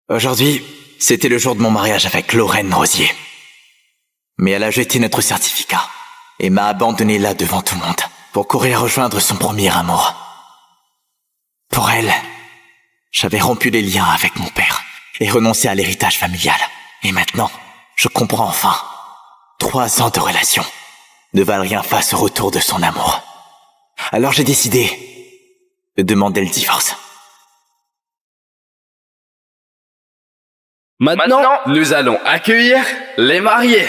Aujourd'hui, c'était le jour de mon mariage avec Lorraine Rosier. Mais elle a jeté notre certificat et m'a abandonné là devant tout le monde pour courir rejoindre son premier amour. Pour elle, j'avais rompu les liens avec mon père et renoncé à l'héritage familial. Et maintenant, je comprends enfin. 3 ans de relation ne valent rien face au retour de son amour. Alors j'ai décidé de demander le divorce. Maintenant, nous allons accueillir les mariés.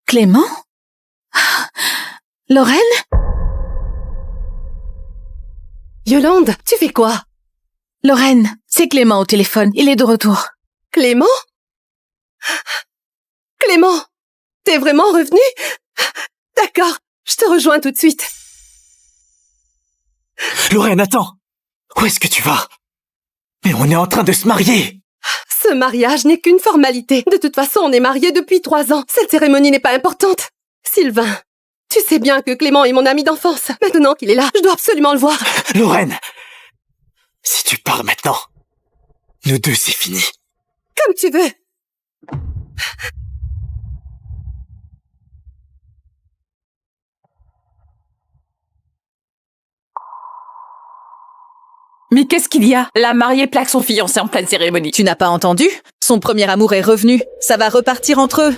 Clément? Lorraine? Yolande, tu fais quoi? Lorraine, c'est Clément au téléphone. Il est de retour. Clément? Clément, t'es vraiment revenu? D'accord, je te rejoins tout de suite. Lorraine, attends! Où est-ce que tu vas? Mais on est en train de se marier! Ce mariage n'est qu'une formalité. De toute façon, on est mariés depuis 3 ans. Cette cérémonie n'est pas importante. Sylvain, tu sais bien que Clément est mon ami d'enfance. Maintenant qu'il est là, je dois absolument le voir. Lorraine! Si tu pars maintenant, nous deux, c'est fini. Comme tu veux. Mais qu'est-ce qu'il y a? La mariée plaque son fiancé en pleine cérémonie. Tu n'as pas entendu? Son premier amour est revenu. Ça va repartir entre eux.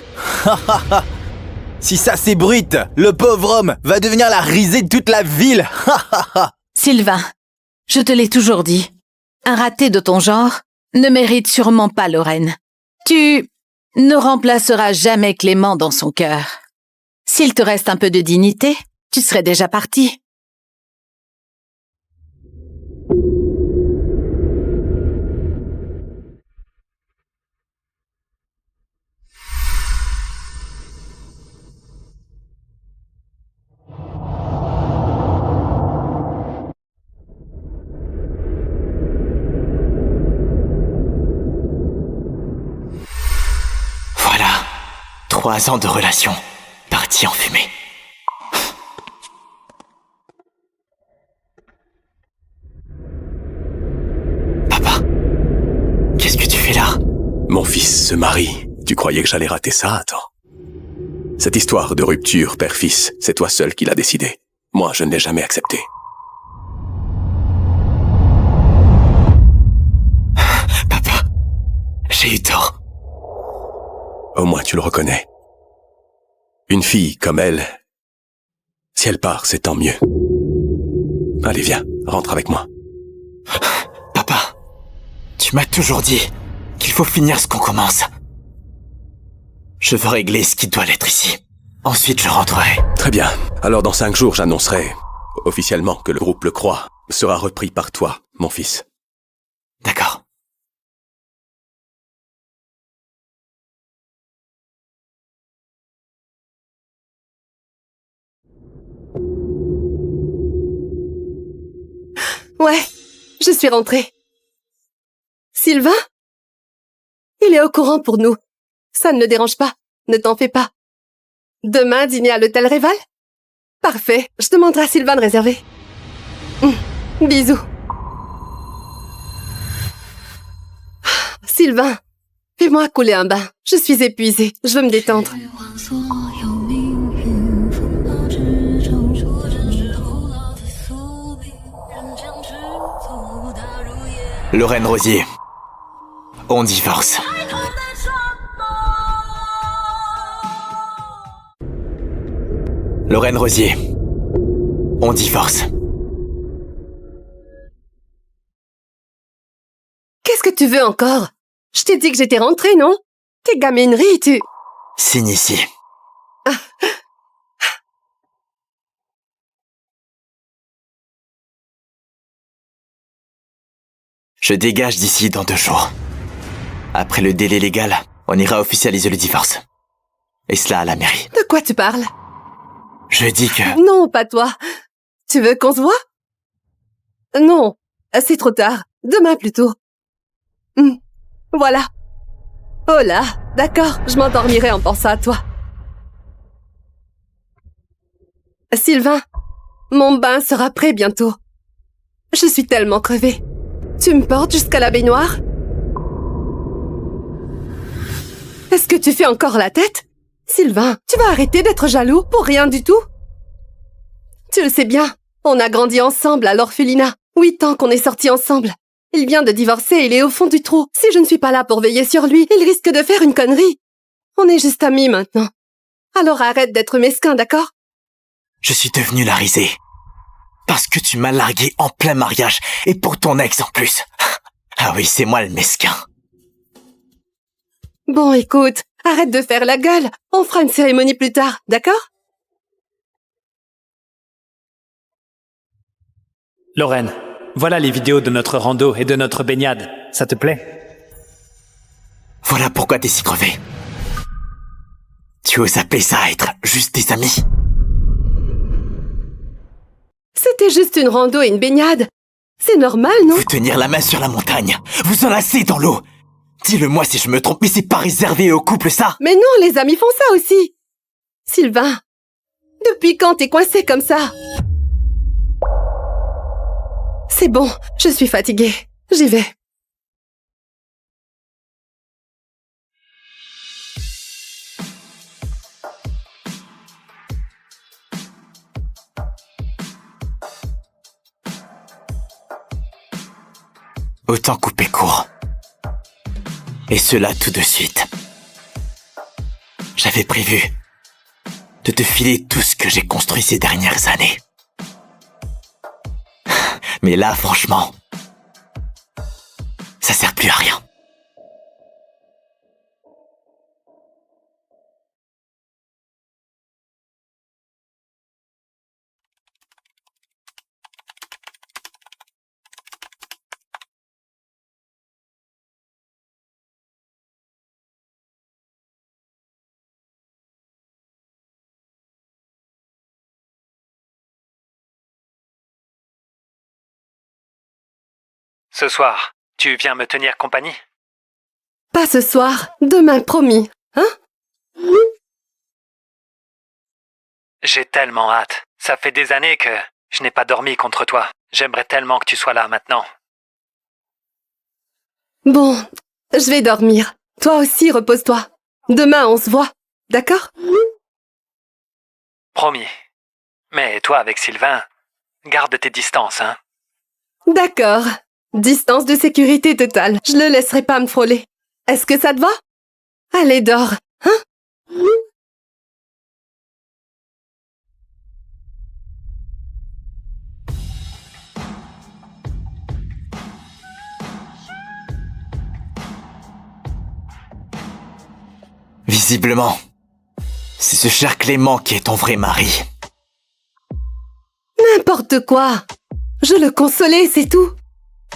Si ça s'ébruite, le pauvre homme va devenir la risée de toute la ville. Sylvain, je te l'ai toujours dit. Un raté de ton genre ne mérite sûrement pas Lorraine. Tu ne remplaceras jamais Clément dans son cœur. S'il te reste un peu de dignité, tu serais déjà parti. Voilà, 3 ans de relation, partis en fumée. Papa, qu'est-ce que tu fais là? Mon fils se marie. Tu croyais que j'allais rater ça? Attends. Cette histoire de rupture père-fils, c'est toi seul qui l'as décidé. Moi, je ne l'ai jamais accepté. Papa, j'ai eu tort. Au moins, tu le reconnais. Une fille comme elle, si elle part, c'est tant mieux. Allez, viens, rentre avec moi. Papa, tu m'as toujours dit qu'il faut finir ce qu'on commence. Je veux régler ce qui doit l'être ici. Ensuite, je rentrerai. Très bien. Alors, dans 5 jours, j'annoncerai officiellement que le groupe Le Croix sera repris par toi, mon fils. D'accord. Ouais, je suis rentrée. Sylvain? Il est au courant pour nous. Ça ne le dérange pas. Ne t'en fais pas. Demain, dîner à l'hôtel Réval? Parfait. Je demanderai à Sylvain de réserver. Bisous. Sylvain, fais-moi couler un bain. Je suis épuisée. Je veux me détendre. Lorraine Rosier, on divorce. Lorraine Rosier, on divorce. Qu'est-ce que tu veux encore? Je t'ai dit que j'étais rentrée, non? Tes gamineries, tu... Signe ici. Je dégage d'ici dans 2 jours. Après le délai légal, on ira officialiser le divorce. Et cela à la mairie. De quoi tu parles? Je dis que... Non, pas toi. Tu veux qu'on se voit? Non, c'est trop tard. Demain plutôt. Voilà. Oh là, d'accord, je m'endormirai en pensant à toi. Sylvain, mon bain sera prêt bientôt. Je suis tellement crevée. Tu me portes jusqu'à la baignoire? Est-ce que tu fais encore la tête? Sylvain, tu vas arrêter d'être jaloux pour rien du tout? Tu le sais bien, on a grandi ensemble à l'orphelinat. 8 ans qu'on est sortis ensemble. Il vient de divorcer et il est au fond du trou. Si je ne suis pas là pour veiller sur lui, il risque de faire une connerie. On est juste amis maintenant. Alors arrête d'être mesquin, d'accord? Je suis devenu la risée. Parce que tu m'as largué en plein mariage, et pour ton ex en plus. Ah oui, c'est moi le mesquin. Bon, écoute, arrête de faire la gueule. On fera une cérémonie plus tard, d'accord? Lorraine, voilà les vidéos de notre rando et de notre baignade. Ça te plaît? Voilà pourquoi t'es si crevé. Tu oses appeler ça être juste des amis? C'était juste une rando et une baignade. C'est normal, non? Vous tenir la main sur la montagne, vous enlacer dans l'eau. Dis-le-moi si je me trompe, mais c'est pas réservé aux couples, ça? Mais non, les amis font ça aussi. Sylvain, depuis quand t'es coincé comme ça? C'est bon, je suis fatiguée. J'y vais. Autant couper court. Et cela tout de suite. J'avais prévu de te filer tout ce que j'ai construit ces dernières années. Mais là, franchement, ça sert plus à rien. Ce soir, tu viens me tenir compagnie? Pas ce soir, demain promis, hein? J'ai tellement hâte. Ça fait des années que je n'ai pas dormi contre toi. J'aimerais tellement que tu sois là maintenant. Bon, je vais dormir. Toi aussi, repose-toi. Demain, on se voit, d'accord? Promis. Mais toi, avec Sylvain, garde tes distances, hein? D'accord. Distance de sécurité totale. Je le laisserai pas me frôler. Est-ce que ça te va? Allez, dors, hein? Visiblement, c'est ce cher Clément qui est ton vrai mari. N'importe quoi. Je le consolais, c'est tout.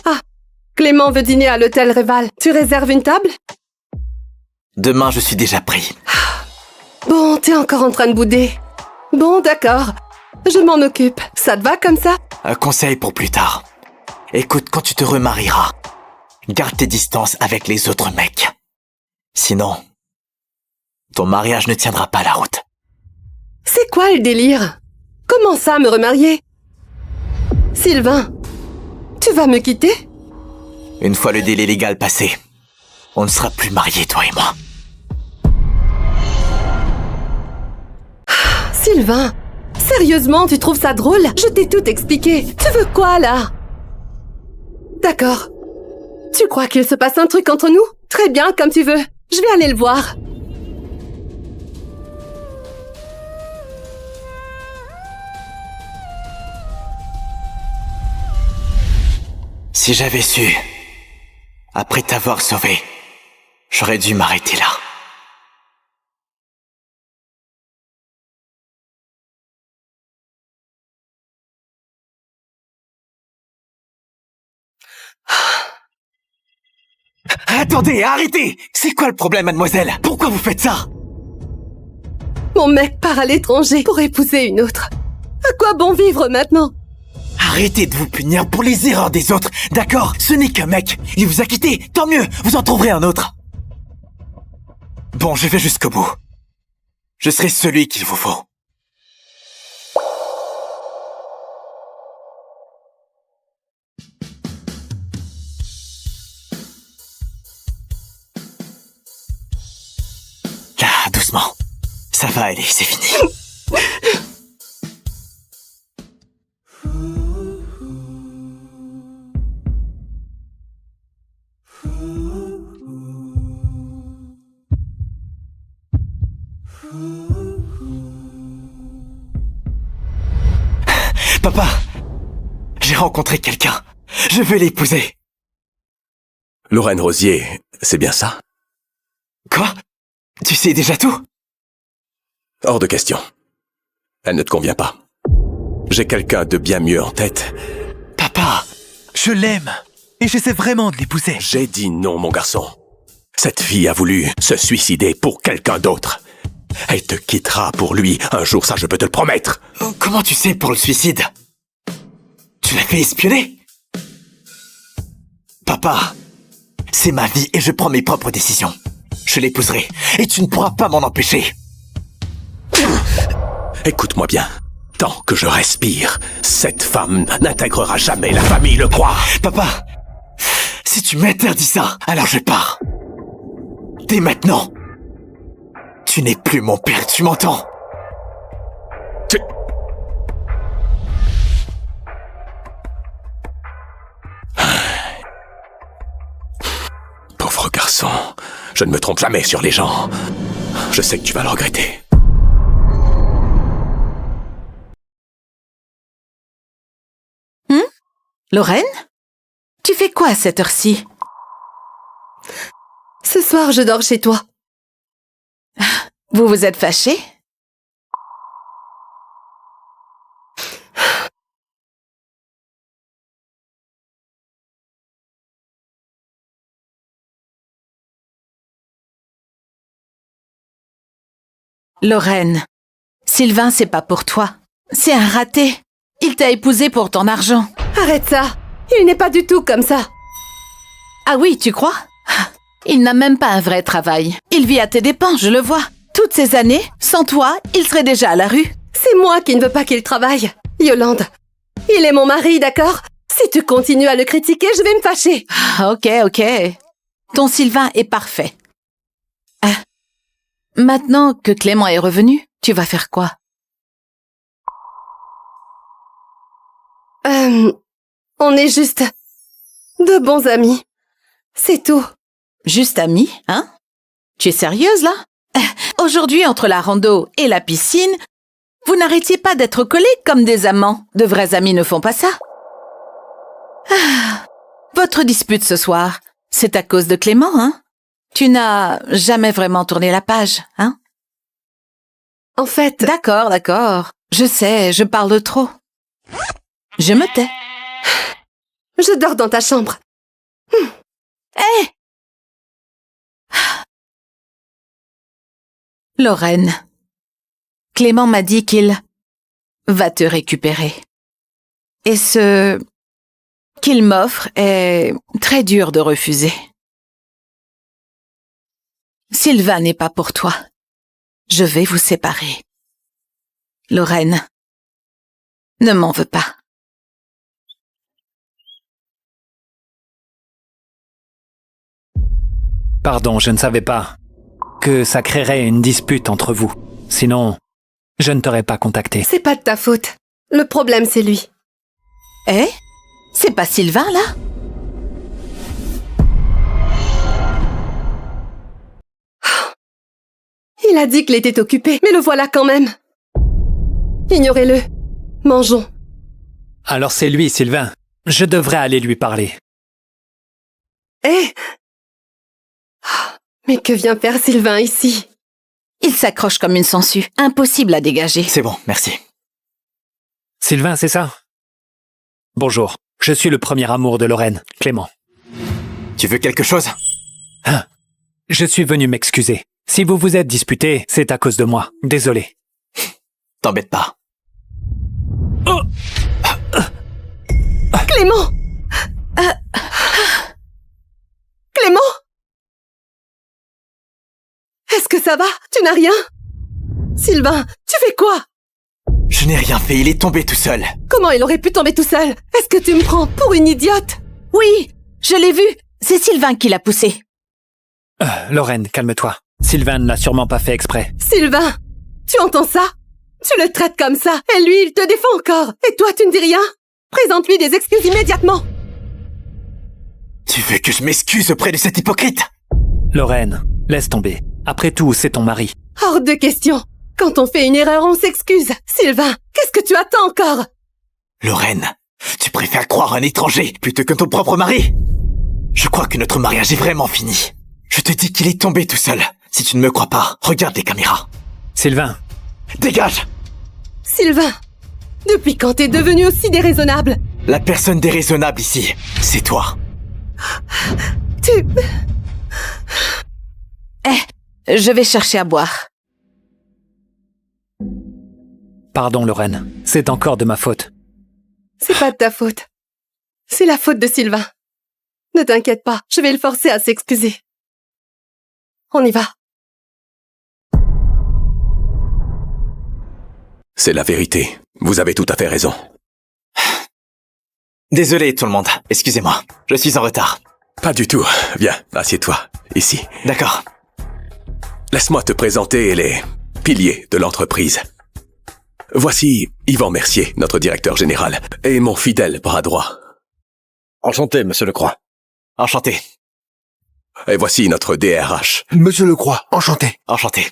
Ah, Clément veut dîner à l'hôtel Réval. Tu réserves une table? Demain, je suis déjà pris. Bon, t'es encore en train de bouder. Bon, d'accord. Je m'en occupe. Ça te va comme ça? Un conseil pour plus tard. Écoute, quand tu te remarieras, garde tes distances avec les autres mecs. Sinon, ton mariage ne tiendra pas la route. C'est quoi le délire? Comment ça, me remarier? Sylvain, tu vas me quitter? Une fois le délai légal passé, on ne sera plus mariés, toi et moi. Sylvain, sérieusement, tu trouves ça drôle? Je t'ai tout expliqué. Tu veux quoi, là? D'accord. Tu crois qu'il se passe un truc entre nous? Très bien, comme tu veux. Je vais aller le voir. Si j'avais su, après t'avoir sauvé, j'aurais dû m'arrêter là. Attendez, arrêtez! C'est quoi le problème, mademoiselle? Pourquoi vous faites ça? Mon mec part à l'étranger pour épouser une autre. À quoi bon vivre maintenant? Arrêtez de vous punir pour les erreurs des autres, d'accord? Ce n'est qu'un mec. Il vous a quitté, tant mieux, vous en trouverez un autre. Bon, je vais jusqu'au bout. Je serai celui qu'il vous faut. Là, doucement. Ça va aller, c'est fini. Papa, j'ai rencontré quelqu'un. Je veux l'épouser. Lorraine Rosier, c'est bien ça? Quoi? Tu sais déjà tout? Hors de question. Elle ne te convient pas. J'ai quelqu'un de bien mieux en tête. Papa, je l'aime. Et j'essaie vraiment de l'épouser. J'ai dit non, mon garçon. Cette fille a voulu se suicider pour quelqu'un d'autre. Elle te quittera pour lui un jour, ça je peux te le promettre. Comment tu sais pour le suicide? Tu l'as fait espionner? Papa, c'est ma vie et je prends mes propres décisions. Je l'épouserai et tu ne pourras pas m'en empêcher. Écoute-moi bien. Tant que je respire, cette femme n'intégrera jamais la famille, le crois. Papa, si tu m'interdis ça, alors je pars. Dès maintenant. Tu n'es plus mon père, tu m'entends? Pauvre garçon, je ne me trompe jamais sur les gens. Je sais que tu vas le regretter. Lorraine? Tu fais quoi à cette heure-ci? Ce soir, je dors chez toi. Vous vous êtes fâchés? Lorraine, Sylvain, c'est pas pour toi. C'est un raté. Il t'a épousé pour ton argent. Arrête ça. Il n'est pas du tout comme ça. Ah oui, tu crois? Il n'a même pas un vrai travail. Il vit à tes dépens, je le vois. Toutes ces années, sans toi, il serait déjà à la rue. C'est moi qui ne veux pas qu'il travaille. Yolande, il est mon mari, d'accord? Si tu continues à le critiquer, je vais me fâcher. Ok. Ton Sylvain est parfait. Maintenant que Clément est revenu, tu vas faire quoi? On est juste de bons amis. C'est tout. Juste amis, hein? Tu es sérieuse, là? Aujourd'hui, entre la rando et la piscine, vous n'arrêtiez pas d'être collés comme des amants. De vrais amis ne font pas ça. Votre dispute ce soir, c'est à cause de Clément, hein? Tu n'as jamais vraiment tourné la page, hein? En fait... D'accord. Je sais, je parle de trop. Je me tais. Je dors dans ta chambre. Hé! Lorraine, Clément m'a dit qu'il va te récupérer. Et ce qu'il m'offre est très dur de refuser. Sylvain n'est pas pour toi. Je vais vous séparer. Lorraine, ne m'en veux pas. Pardon, je ne savais pas que ça créerait une dispute entre vous. Sinon, je ne t'aurais pas contacté. C'est pas de ta faute. Le problème, c'est lui. Eh? C'est pas Sylvain, là? Il a dit qu'il était occupé, mais le voilà quand même. Ignorez-le. Mangeons. Alors c'est lui, Sylvain. Je devrais aller lui parler. Eh? Mais que vient faire Sylvain ici? Il s'accroche comme une sangsue. Impossible à dégager. C'est bon, merci. Sylvain, c'est ça? Bonjour, je suis le premier amour de Lorraine, Clément. Tu veux quelque chose? Je suis venu m'excuser. Si vous vous êtes disputé, c'est à cause de moi. Désolé. T'embête pas. Clément Clément Est-ce que ça va? Tu n'as rien? Sylvain, tu fais quoi? Je n'ai rien fait, il est tombé tout seul. Comment il aurait pu tomber tout seul? Est-ce que tu me prends pour une idiote? Oui, je l'ai vu. C'est Sylvain qui l'a poussé. Lorraine, calme-toi. Sylvain ne l'a sûrement pas fait exprès. Sylvain, tu entends ça? Tu le traites comme ça, et lui, il te défend encore. Et toi, tu ne dis rien? Présente-lui des excuses immédiatement. Tu veux que je m'excuse auprès de cet hypocrite? Lorraine, laisse tomber. Après tout, c'est ton mari. Hors de question. Quand on fait une erreur, on s'excuse. Sylvain, qu'est-ce que tu attends encore? Lorraine, tu préfères croire un étranger plutôt que ton propre mari? Je crois que notre mariage est vraiment fini. Je te dis qu'il est tombé tout seul. Si tu ne me crois pas, regarde les caméras. Sylvain, Dégage! Sylvain, depuis quand t'es devenu aussi déraisonnable? La personne déraisonnable ici, c'est toi. Tu... Je vais chercher à boire. pardon Lorraine. C'est encore de ma faute. C'est pas de ta faute. C'est la faute de Sylvain. Ne t'inquiète pas, je vais le forcer à s'excuser. On y va. C'est la vérité. Vous avez tout à fait raison. Désolé tout le monde, excusez-moi, je suis en retard. Pas du tout. Viens, assieds-toi. Ici. D'accord. Laisse-moi te présenter les piliers de l'entreprise. Voici Yvan Mercier, notre directeur général, et mon fidèle bras droit. Enchanté, monsieur Lecroix. Enchanté. Et voici notre DRH. Monsieur Lecroix, enchanté. Enchanté.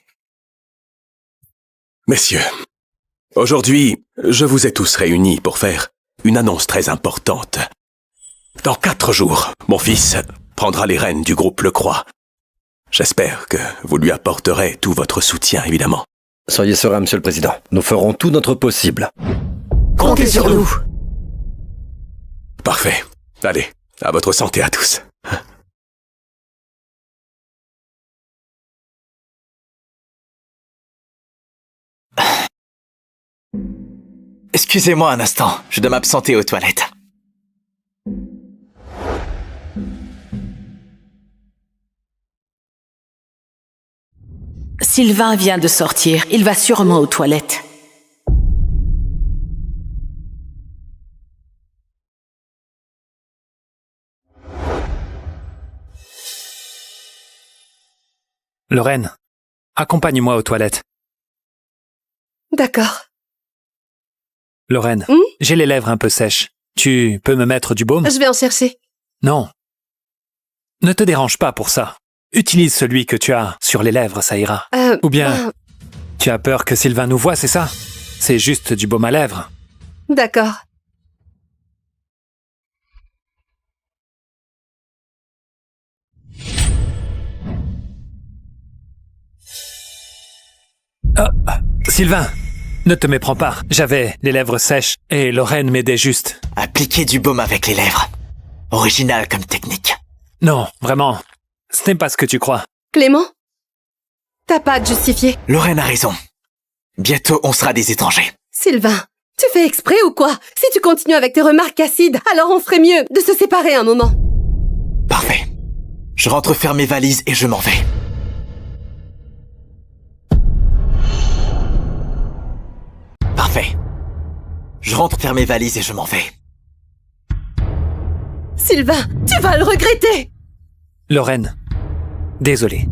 Messieurs, aujourd'hui, je vous ai tous réunis pour faire une annonce très importante. Dans 4 jours, mon fils prendra les rênes du groupe Lecroix. J'espère que vous lui apporterez tout votre soutien, évidemment. Soyez serein, monsieur le président. Nous ferons tout notre possible. Comptez sur nous. Parfait. Allez, à votre santé à tous. Excusez-moi un instant, je dois m'absenter aux toilettes. Sylvain vient de sortir. Il va sûrement aux toilettes. Lorraine, accompagne-moi aux toilettes. D'accord. Lorraine, j'ai les lèvres un peu sèches. Tu peux me mettre du baume? Je vais en chercher. Non. Ne te dérange pas pour ça. Utilise celui que tu as sur les lèvres, ça ira. Ou bien, tu as peur que Sylvain nous voie, c'est ça? C'est juste du baume à lèvres. D'accord. Sylvain, ne te méprends pas. J'avais les lèvres sèches et Lorraine m'aidait juste. Appliquez du baume avec les lèvres. Original comme technique. Non, vraiment, ce n'est pas ce que tu crois. Clément? T'as pas à te justifier. Lorraine a raison. Bientôt on sera des étrangers. Sylvain, tu fais exprès ou quoi? Si tu continues avec tes remarques acides, alors on ferait mieux de se séparer un moment. Parfait. Je rentre faire mes valises et je m'en vais. Parfait. Je rentre faire mes valises et je m'en vais. Sylvain, tu vas le regretter! Lorraine, désolé.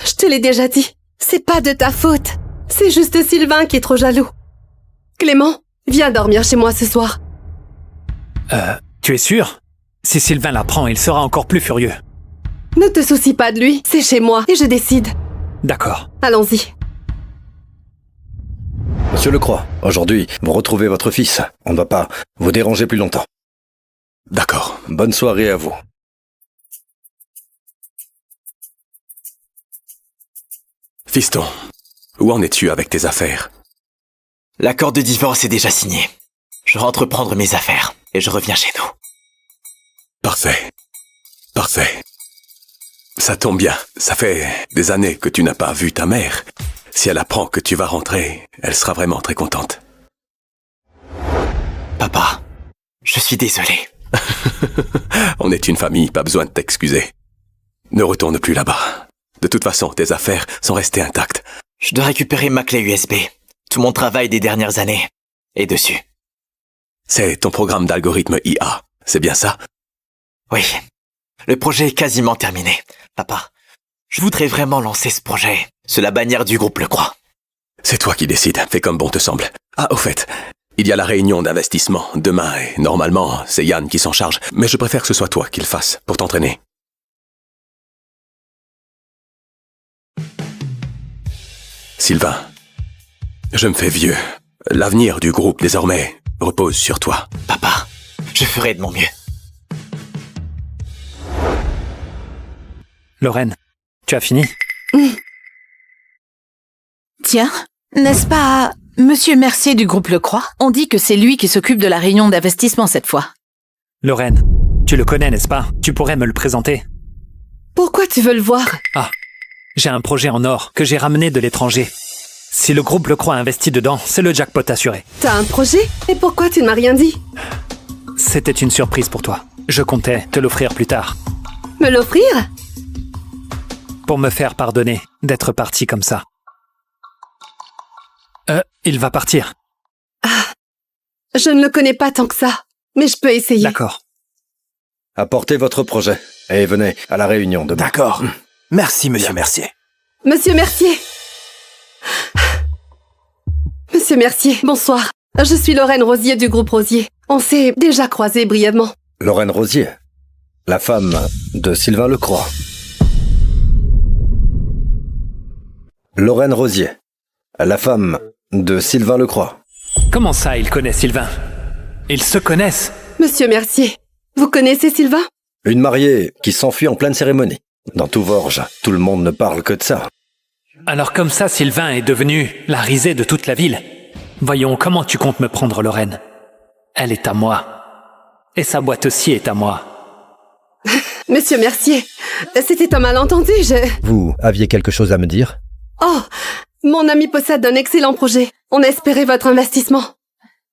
Je te l'ai déjà dit, c'est pas de ta faute. C'est juste Sylvain qui est trop jaloux. Clément, viens dormir chez moi ce soir. Tu es sûr? Si Sylvain l'apprend, il sera encore plus furieux. Ne te soucie pas de lui, c'est chez moi et je décide. D'accord. Allons-y. Monsieur Lecroix, aujourd'hui, vous retrouvez votre fils. On ne va pas vous déranger plus longtemps. D'accord. Bonne soirée à vous. Fiston, où en es-tu avec tes affaires? L'accord de divorce est déjà signé. Je rentre prendre mes affaires et je reviens chez nous. Parfait. Parfait. Ça tombe bien. Ça fait des années que tu n'as pas vu ta mère. Si elle apprend que tu vas rentrer, elle sera vraiment très contente. Papa, je suis désolé. On est une famille, pas besoin de t'excuser. Ne retourne plus là-bas. De toute façon, tes affaires sont restées intactes. Je dois récupérer ma clé USB. Tout mon travail des dernières années est dessus. C'est ton programme d'algorithme IA, c'est bien ça? Oui. Le projet est quasiment terminé. Papa, je voudrais vraiment lancer ce projet sous la bannière du groupe Le Croix. C'est toi qui décides, fais comme bon te semble. Ah, au fait, il y a la réunion d'investissement demain et normalement, c'est Yann qui s'en charge. Mais je préfère que ce soit toi qui le fasse pour t'entraîner. Sylvain, je me fais vieux. L'avenir du groupe, désormais, repose sur toi. Papa, je ferai de mon mieux. Lorraine, tu as fini? Tiens, n'est-ce pas Monsieur Mercier du groupe Le Croix? On dit que c'est lui qui s'occupe de la réunion d'investissement cette fois. Lorraine, tu le connais, n'est-ce pas? Tu pourrais me le présenter. Pourquoi tu veux le voir? Ah, j'ai un projet en or que j'ai ramené de l'étranger. Si le groupe Le Croix investit dedans, c'est le jackpot assuré. T'as un projet? Et pourquoi tu ne m'as rien dit? C'était une surprise pour toi. Je comptais te l'offrir plus tard. Me l'offrir? Pour me faire pardonner d'être parti comme ça. Il va partir. Ah, je ne le connais pas tant que ça, mais je peux essayer. D'accord. Apportez votre projet et venez à la réunion demain. D'accord. Merci, monsieur Mercier. Monsieur Mercier. Monsieur Mercier, bonsoir. Je suis Lorraine Rosier du groupe Rosier. On s'est déjà croisés brièvement. Lorraine Rosier, la femme de Sylvain Lecroix. Lorraine Rosier, la femme de Sylvain Lecroix. Comment ça, il connaît Sylvain? Ils se connaissent. Monsieur Mercier, vous connaissez Sylvain? Une mariée qui s'enfuit en pleine cérémonie. Dans tout Vorges, tout le monde ne parle que de ça. Alors comme ça, Sylvain est devenu la risée de toute la ville. Voyons, comment tu comptes me prendre, Lorraine? Elle est à moi. Et sa boîte aussi est à moi. Monsieur Mercier, c'était un malentendu, Vous aviez quelque chose à me dire? Oh, mon ami possède un excellent projet. On espérait votre investissement.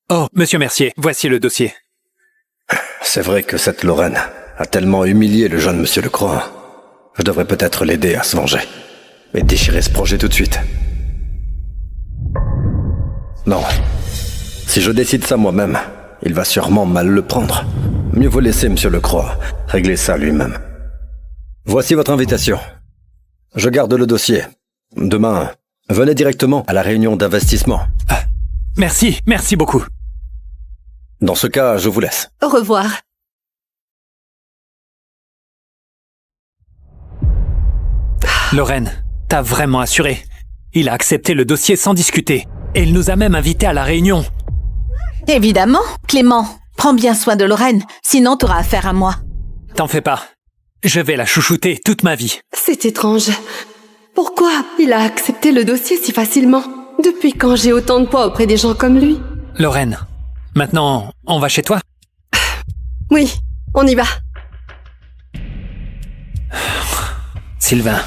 Oh, monsieur Mercier, voici le dossier. C'est vrai que cette Lorraine a tellement humilié le jeune monsieur Lecroix. Je devrais peut-être l'aider à se venger. Et déchirer ce projet tout de suite. Non. Si je décide ça moi-même, il va sûrement mal le prendre. Mieux vaut laisser monsieur Lecroix régler ça lui-même. Voici votre invitation. Je garde le dossier. Demain, venez directement à la réunion d'investissement. Merci beaucoup. Dans ce cas, je vous laisse. Au revoir. Lorraine, t'as vraiment assuré. Il a accepté le dossier sans discuter. Et il nous a même invités à la réunion. Évidemment, Clément. Prends bien soin de Lorraine, sinon t'auras affaire à moi. T'en fais pas. Je vais la chouchouter toute ma vie. C'est étrange. Pourquoi il a accepté le dossier si facilement? Depuis quand j'ai autant de poids auprès des gens comme lui? Lorraine, maintenant, on va chez toi? Oui, on y va. Sylvain,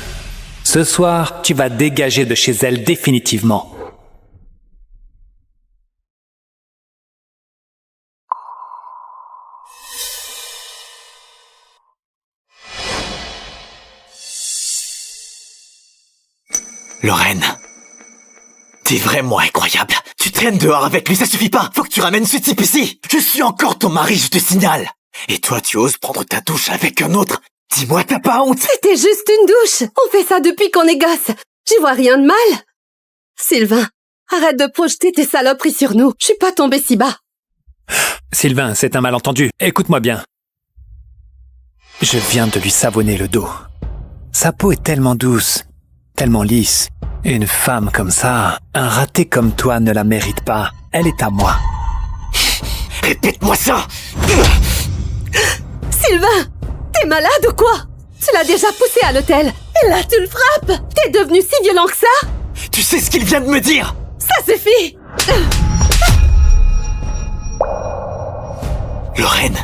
ce soir, tu vas dégager de chez elle définitivement. Lorraine, t'es vraiment incroyable. Tu traînes dehors avec lui, ça suffit pas. Faut que tu ramènes ce type ici. Je suis encore ton mari, je te signale. Et toi, tu oses prendre ta douche avec un autre? Dis-moi, t'as pas honte? C'était juste une douche. On fait ça depuis qu'on est gosse. J'y vois rien de mal. Sylvain, arrête de projeter tes saloperies sur nous. Je suis pas tombée si bas. Sylvain, c'est un malentendu. Écoute-moi bien. Je viens de lui savonner le dos. Sa peau est tellement douce, tellement lisse. Une femme comme ça, un raté comme toi ne la mérite pas. Elle est à moi. Répète-moi ça! Sylvain, t'es malade ou quoi? Tu l'as déjà poussé à l'hôtel. Et là, tu le frappes. T'es devenu si violent que ça? Tu sais ce qu'il vient de me dire? Ça suffit. Lorraine,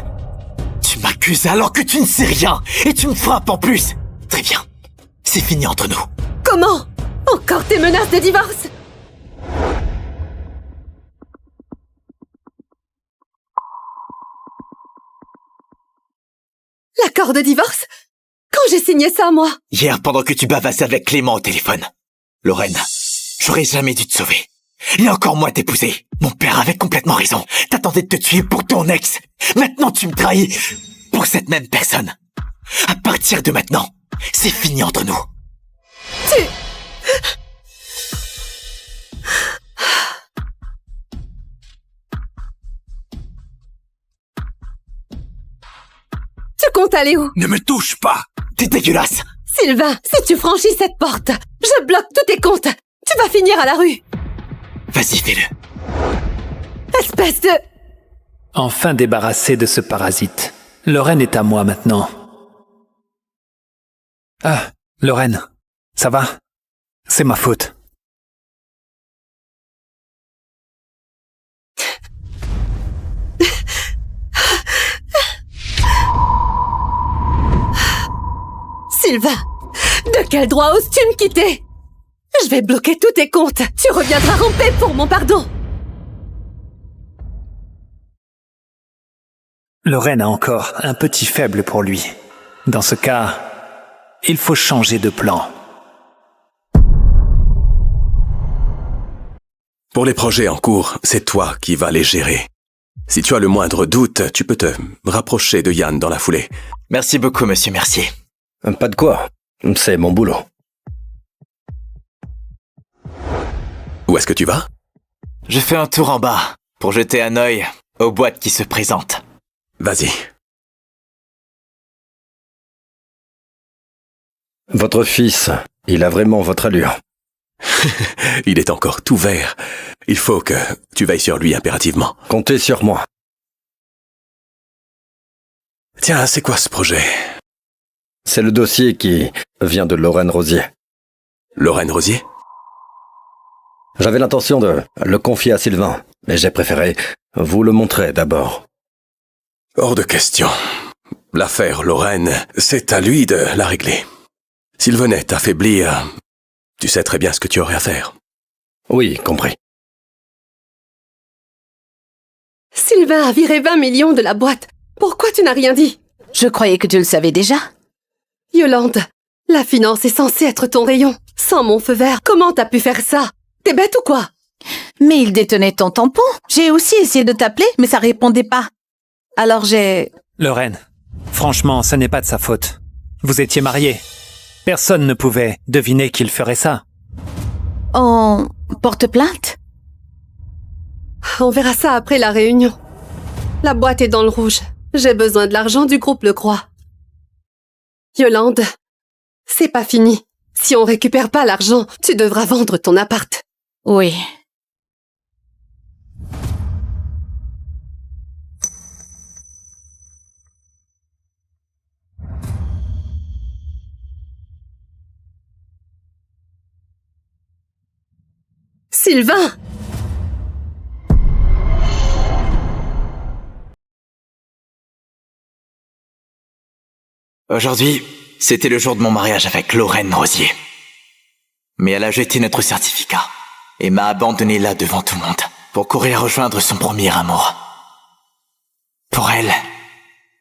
tu m'accuses alors que tu ne sais rien. Et tu me frappes en plus. Très bien. C'est fini entre nous. Comment? Encore tes menaces de divorce? L'accord de divorce? Quand j'ai signé ça, moi? Hier, pendant que tu bavassais avec Clément au téléphone. Lorraine, j'aurais jamais dû te sauver. Et encore moins t'épouser. Mon père avait complètement raison. T'attendais de te tuer pour ton ex. Maintenant, tu me trahis pour cette même personne. À partir de maintenant, c'est fini entre nous. Tu comptes aller où? Ne me touche pas! T'es dégueulasse. Sylvain, si tu franchis cette porte, je bloque tous tes comptes. Tu vas finir à la rue. Vas-y, fais-le. Espèce de... Enfin débarrassé de ce parasite. Lorraine est à moi maintenant. Ah, Lorraine, ça va? C'est ma faute. Sylvain, de quel droit oses-tu me quitter? Je vais bloquer tous tes comptes. Tu reviendras ramper pour mon pardon. Lorraine a encore un petit faible pour lui. Dans ce cas, il faut changer de plan. Pour les projets en cours, c'est toi qui vas les gérer. Si tu as le moindre doute, tu peux te rapprocher de Yann dans la foulée. Merci beaucoup, monsieur Mercier. Pas de quoi. C'est mon boulot. Où est-ce que tu vas? Je fais un tour en bas pour jeter un œil aux boîtes qui se présentent. Vas-y. Votre fils, il a vraiment votre allure. Il est encore tout vert. Il faut que tu veilles sur lui impérativement. Comptez sur moi. Tiens, c'est quoi ce projet? C'est le dossier qui vient de Lorraine Rosier. Lorraine Rosier? J'avais l'intention de le confier à Sylvain, mais j'ai préféré vous le montrer d'abord. Hors de question. L'affaire Lorraine, c'est à lui de la régler. S'il venait t'affaiblir, tu sais très bien ce que tu aurais à faire. Oui, compris. Sylvain a viré 20 millions de la boîte. Pourquoi tu n'as rien dit? Je croyais que tu le savais déjà. Yolande, la finance est censée être ton rayon. Sans mon feu vert, comment t'as pu faire ça? T'es bête ou quoi? Mais il détenait ton tampon. J'ai aussi essayé de t'appeler, mais ça répondait pas. Alors j'ai... Lorraine, franchement, ce n'est pas de sa faute. Vous étiez mariés. Personne ne pouvait deviner qu'il ferait ça. On porte plainte? On verra ça après la réunion. La boîte est dans le rouge. J'ai besoin de l'argent du groupe Le Croix. Yolande, c'est pas fini. Si on récupère pas l'argent, tu devras vendre ton appart. Oui. Sylvain! Aujourd'hui, c'était le jour de mon mariage avec Lorraine Rosier. Mais elle a jeté notre certificat et m'a abandonné là devant tout le monde pour courir rejoindre son premier amour. Pour elle,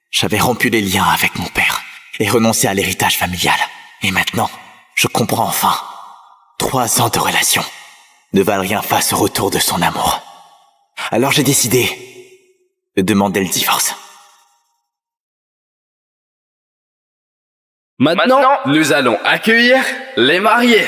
j'avais rompu les liens avec mon père et renoncé à l'héritage familial. Et maintenant, je comprends enfin. 3 ans de relation ne valent rien face au retour de son amour. Alors j'ai décidé de demander le divorce. Maintenant, nous allons accueillir les mariés.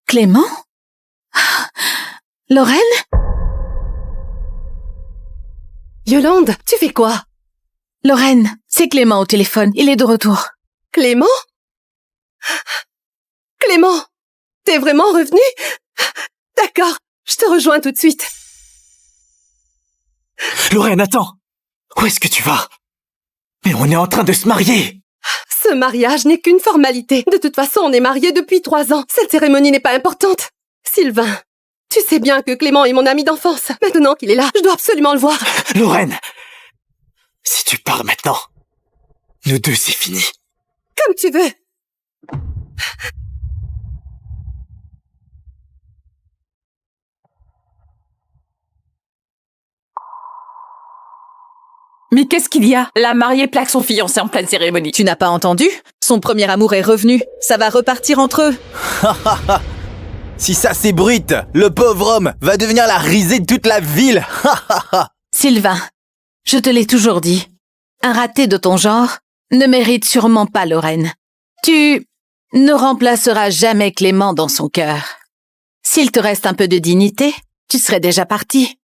Clément? Lorraine? Yolande, tu fais quoi? Lorraine, c'est Clément au téléphone. Il est de retour. Clément? Clément, t'es vraiment revenu? D'accord, je te rejoins tout de suite. Lorraine, attends! Où est-ce que tu vas? Mais on est en train de se marier! Ce mariage n'est qu'une formalité. De toute façon, on est mariés depuis 3 ans. Cette cérémonie n'est pas importante. Sylvain, tu sais bien que Clément est mon ami d'enfance. Maintenant qu'il est là, je dois absolument le voir. Lorraine! Si tu pars maintenant, nous deux, c'est fini. Comme tu veux. Mais qu'est-ce qu'il y a? La mariée plaque son fiancé en pleine cérémonie. Tu n'as pas entendu? Son premier amour est revenu. Ça va repartir entre eux. Si ça s'ébruite, le pauvre homme va devenir la risée de toute la ville. Sylvain, je te l'ai toujours dit. Un raté de ton genre ne mérite sûrement pas Lorraine. Tu ne remplaceras jamais Clément dans son cœur. S'il te reste un peu de dignité, tu serais déjà parti.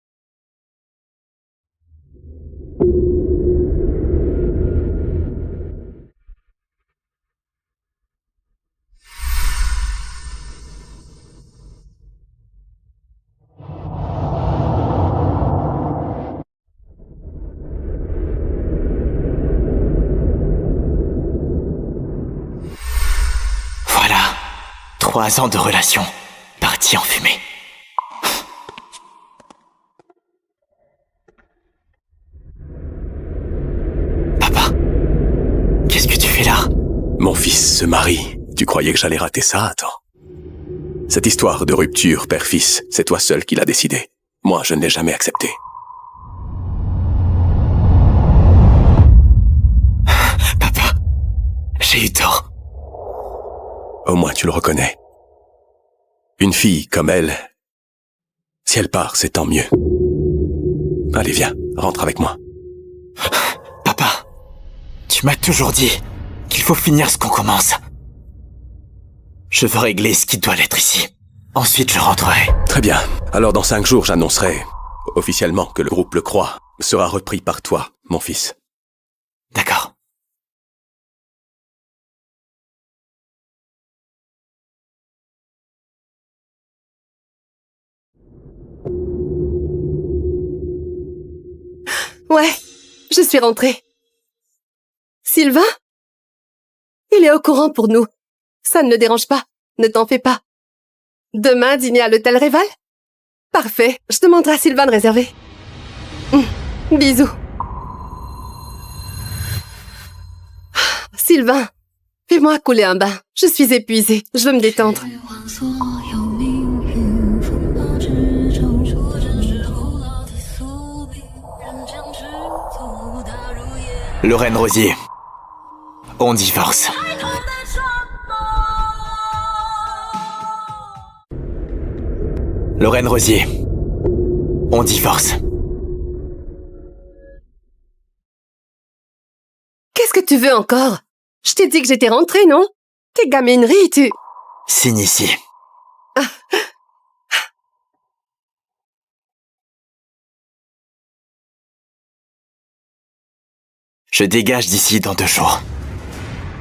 Voilà. 3 ans de relation, partis en fumée. Papa, qu'est-ce que tu fais là? Mon fils se marie. Tu croyais que j'allais rater ça, attends. Cette histoire de rupture père-fils, c'est toi seul qui l'as décidé. Moi, je ne l'ai jamais accepté. Papa, j'ai eu tort. Au moins tu le reconnais. Une fille comme elle, si elle part, c'est tant mieux. Allez, viens, rentre avec moi. Papa, tu m'as toujours dit qu'il faut finir ce qu'on commence. Je veux régler ce qui doit l'être ici. Ensuite, je rentrerai. Très bien. Alors dans 5 jours, j'annoncerai officiellement que le groupe Le Croix sera repris par toi, mon fils. D'accord. Ouais, je suis rentrée. Sylvain? Il est au courant pour nous. Ça ne le dérange pas. Ne t'en fais pas. Demain, dîner à l'hôtel Réval? Parfait. Je demanderai à Sylvain de réserver. Bisous. Sylvain, fais-moi couler un bain. Je suis épuisée. Je veux me détendre. Lorraine Rosier, on divorce. Lorraine Rosier, on divorce. Qu'est-ce que tu veux encore? Je t'ai dit que j'étais rentrée, non? Tes gamineries, tu... Signe ici. Je dégage d'ici dans 2 jours.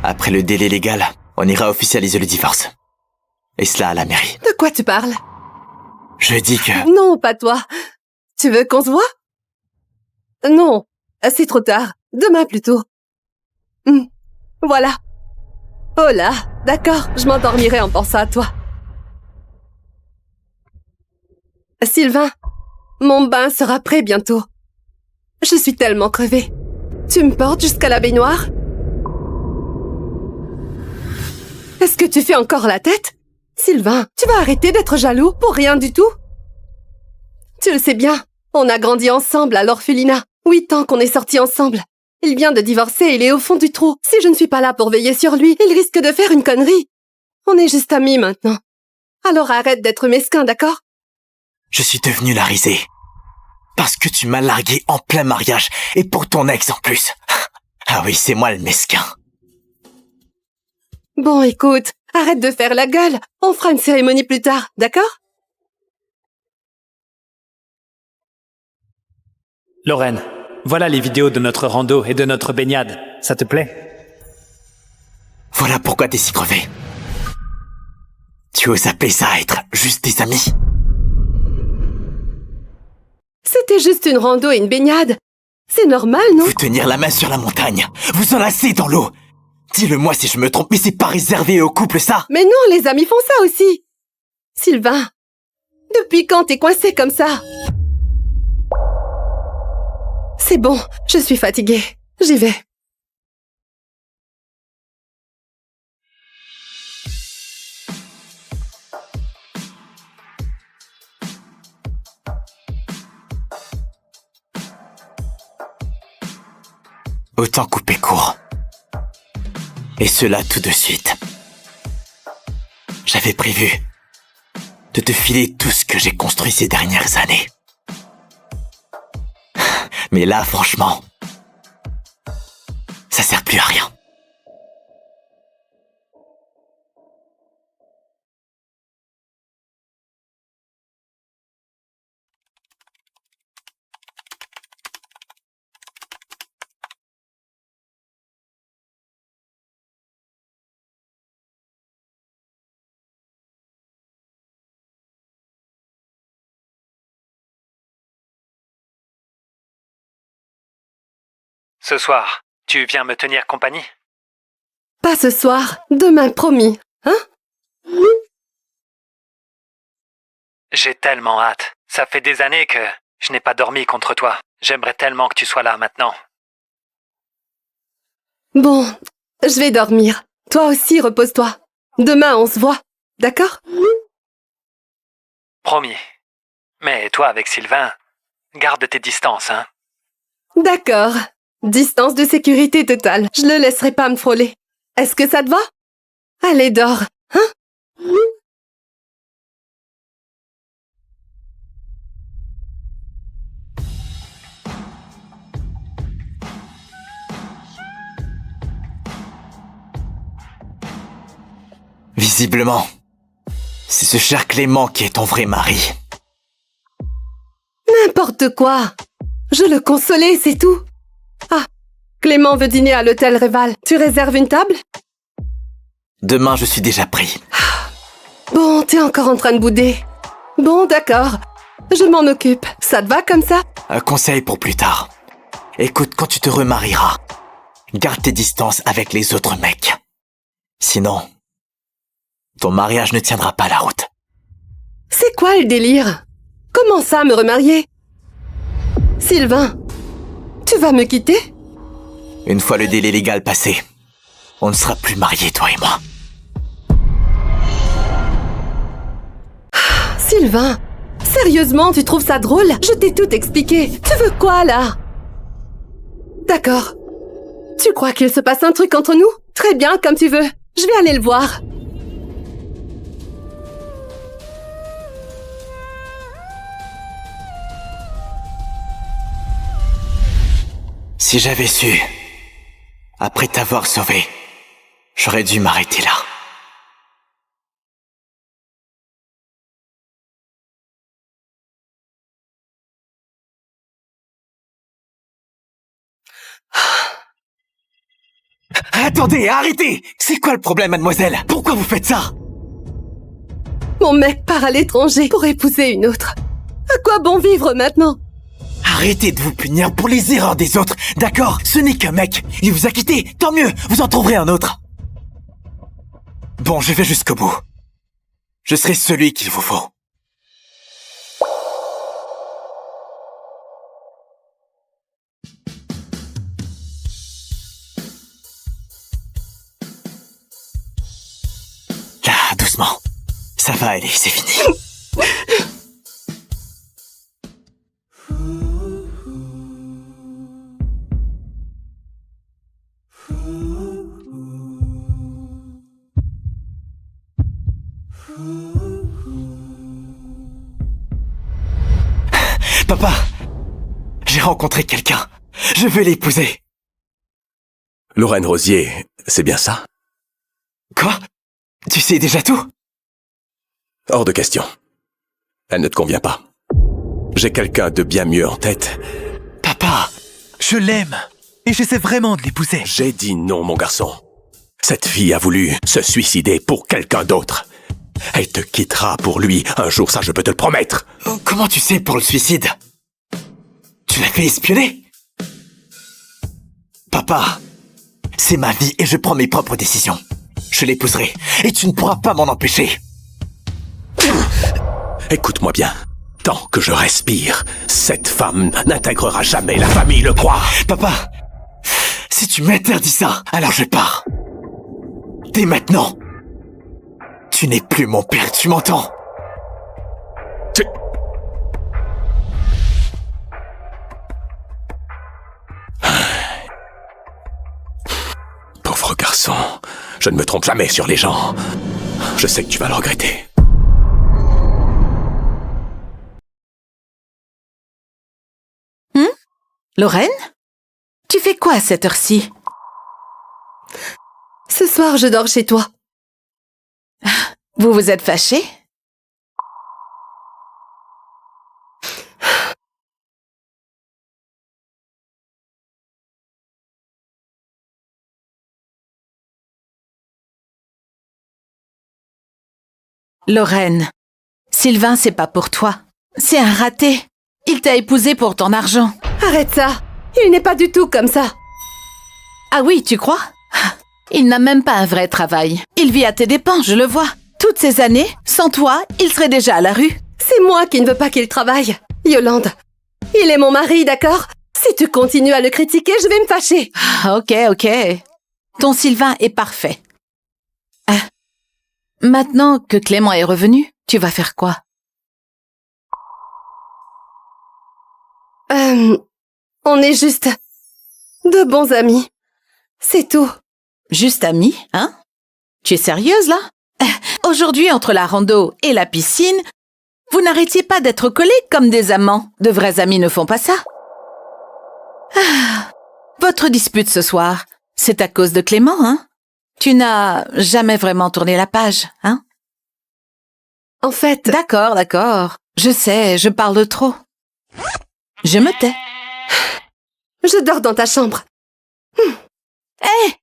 Après le délai légal, on ira officialiser le divorce. Et cela à la mairie. De quoi tu parles? Je dis que... Non, pas toi. Tu veux qu'on se voit? Non, c'est trop tard. Demain plutôt. Voilà. Oh là, d'accord, je m'endormirai en pensant à toi. Sylvain, mon bain sera prêt bientôt. Je suis tellement crevée. Tu me portes jusqu'à la baignoire? Est-ce que tu fais encore la tête? Sylvain, tu vas arrêter d'être jaloux pour rien du tout? Tu le sais bien, on a grandi ensemble à l'orphelinat. 8 ans qu'on est sortis ensemble. Il vient de divorcer et il est au fond du trou. Si je ne suis pas là pour veiller sur lui, il risque de faire une connerie. On est juste amis maintenant. Alors arrête d'être mesquin, d'accord? Je suis devenu la risée. Parce que tu m'as largué en plein mariage, et pour ton ex en plus. Ah oui, c'est moi le mesquin. Bon, écoute, arrête de faire la gueule. On fera une cérémonie plus tard, d'accord? Lorraine, voilà les vidéos de notre rando et de notre baignade. Ça te plaît? Voilà pourquoi t'es si crevé. Tu oses appeler ça être juste des amis? C'était juste une rando et une baignade. C'est normal, non? Vous tenir la main sur la montagne, vous enlacer dans l'eau. Dis-le-moi si je me trompe, mais c'est pas réservé aux couples, ça. Mais non, les amis font ça aussi. Sylvain, depuis quand t'es coincé comme ça? C'est bon, je suis fatiguée. J'y vais. Autant couper court. Et cela tout de suite. J'avais prévu de te filer tout ce que j'ai construit ces dernières années. Mais là, franchement, ça sert plus à rien. Ce soir, tu viens me tenir compagnie? Pas ce soir, demain, promis. Hein? J'ai tellement hâte. Ça fait des années que je n'ai pas dormi contre toi. J'aimerais tellement que tu sois là maintenant. Bon, je vais dormir. Toi aussi, repose-toi. Demain, on se voit. D'accord? Promis. Mais toi, avec Sylvain, garde tes distances, hein? D'accord. Distance de sécurité totale. Je le laisserai pas me frôler. Est-ce que ça te va? Allez, dors. Hein? Visiblement, c'est ce cher Clément qui est ton vrai mari. N'importe quoi. Je le consolais, c'est tout. Ah, Clément veut dîner à l'hôtel Réval. Tu réserves une table? Demain, je suis déjà pris. Bon, t'es encore en train de bouder. Bon, d'accord. Je m'en occupe. Ça te va comme ça? Un conseil pour plus tard. Écoute, quand tu te remarieras, garde tes distances avec les autres mecs. Sinon, ton mariage ne tiendra pas la route. C'est quoi le délire? Comment ça, me remarier? Sylvain, tu vas me quitter? Une fois le délai légal passé, on ne sera plus mariés, toi et moi. Sylvain, sérieusement, tu trouves ça drôle? Je t'ai tout expliqué. Tu veux quoi, là? D'accord. Tu crois qu'il se passe un truc entre nous? Très bien, comme tu veux. Je vais aller le voir. Si j'avais su, après t'avoir sauvé, j'aurais dû m'arrêter là. Attendez, arrêtez! C'est quoi le problème, mademoiselle? Pourquoi vous faites ça? Mon mec part à l'étranger pour épouser une autre. À quoi bon vivre maintenant? Arrêtez de vous punir pour les erreurs des autres, d'accord? Ce n'est qu'un mec. Il vous a quitté, tant mieux, vous en trouverez un autre. Bon, je vais jusqu'au bout. Je serai celui qu'il vous faut. Là, doucement. Ça va aller, c'est fini. Papa, j'ai rencontré quelqu'un. Je veux l'épouser. Lorraine Rosier, c'est bien ça? Quoi? Tu sais déjà tout? Hors de question. Elle ne te convient pas. J'ai quelqu'un de bien mieux en tête. Papa, Je l'aime. Et j'essaie vraiment de l'épouser. J'ai dit non, mon garçon. Cette fille a voulu se suicider pour quelqu'un d'autre. Elle te quittera pour lui un jour, ça je peux te le promettre. comment tu sais pour le suicide? Tu l'as fait espionner? Papa, c'est ma vie et je prends mes propres décisions. Je l'épouserai et tu ne pourras pas m'en empêcher. Écoute-moi bien. Tant que je respire, cette femme n'intégrera jamais la famille Lecroix. Papa, si tu m'interdis ça, alors je pars. Dès maintenant. Tu n'es plus mon père, tu m'entends? Pauvre garçon, je ne me trompe jamais sur les gens. Je sais que tu vas le regretter. Lorraine? Tu fais quoi à cette heure-ci? Ce soir, je dors chez toi. Vous vous êtes fâchés? Lorraine, Sylvain, c'est pas pour toi. C'est un raté. Il t'a épousé pour ton argent. Arrête ça. Il n'est pas du tout comme ça. Ah oui, tu crois? Il n'a même pas un vrai travail. Il vit à tes dépens, je le vois. Toutes ces années, sans toi, il serait déjà à la rue. C'est moi qui ne veux pas qu'il travaille. Yolande, il est mon mari, d'accord? Si tu continues à le critiquer, je vais me fâcher. Ok. Ton Sylvain est parfait. Maintenant que Clément est revenu, tu vas faire quoi? On est juste de bons amis. C'est tout. Juste amis, hein? Tu es sérieuse, là? Aujourd'hui, entre la rando et la piscine, vous n'arrêtiez pas d'être collés comme des amants. De vrais amis ne font pas ça. Votre dispute ce soir, c'est à cause de Clément, hein? Tu n'as jamais vraiment tourné la page, hein? En fait... D'accord. Je sais, je parle de trop. Je me tais. Je dors dans ta chambre. Hé!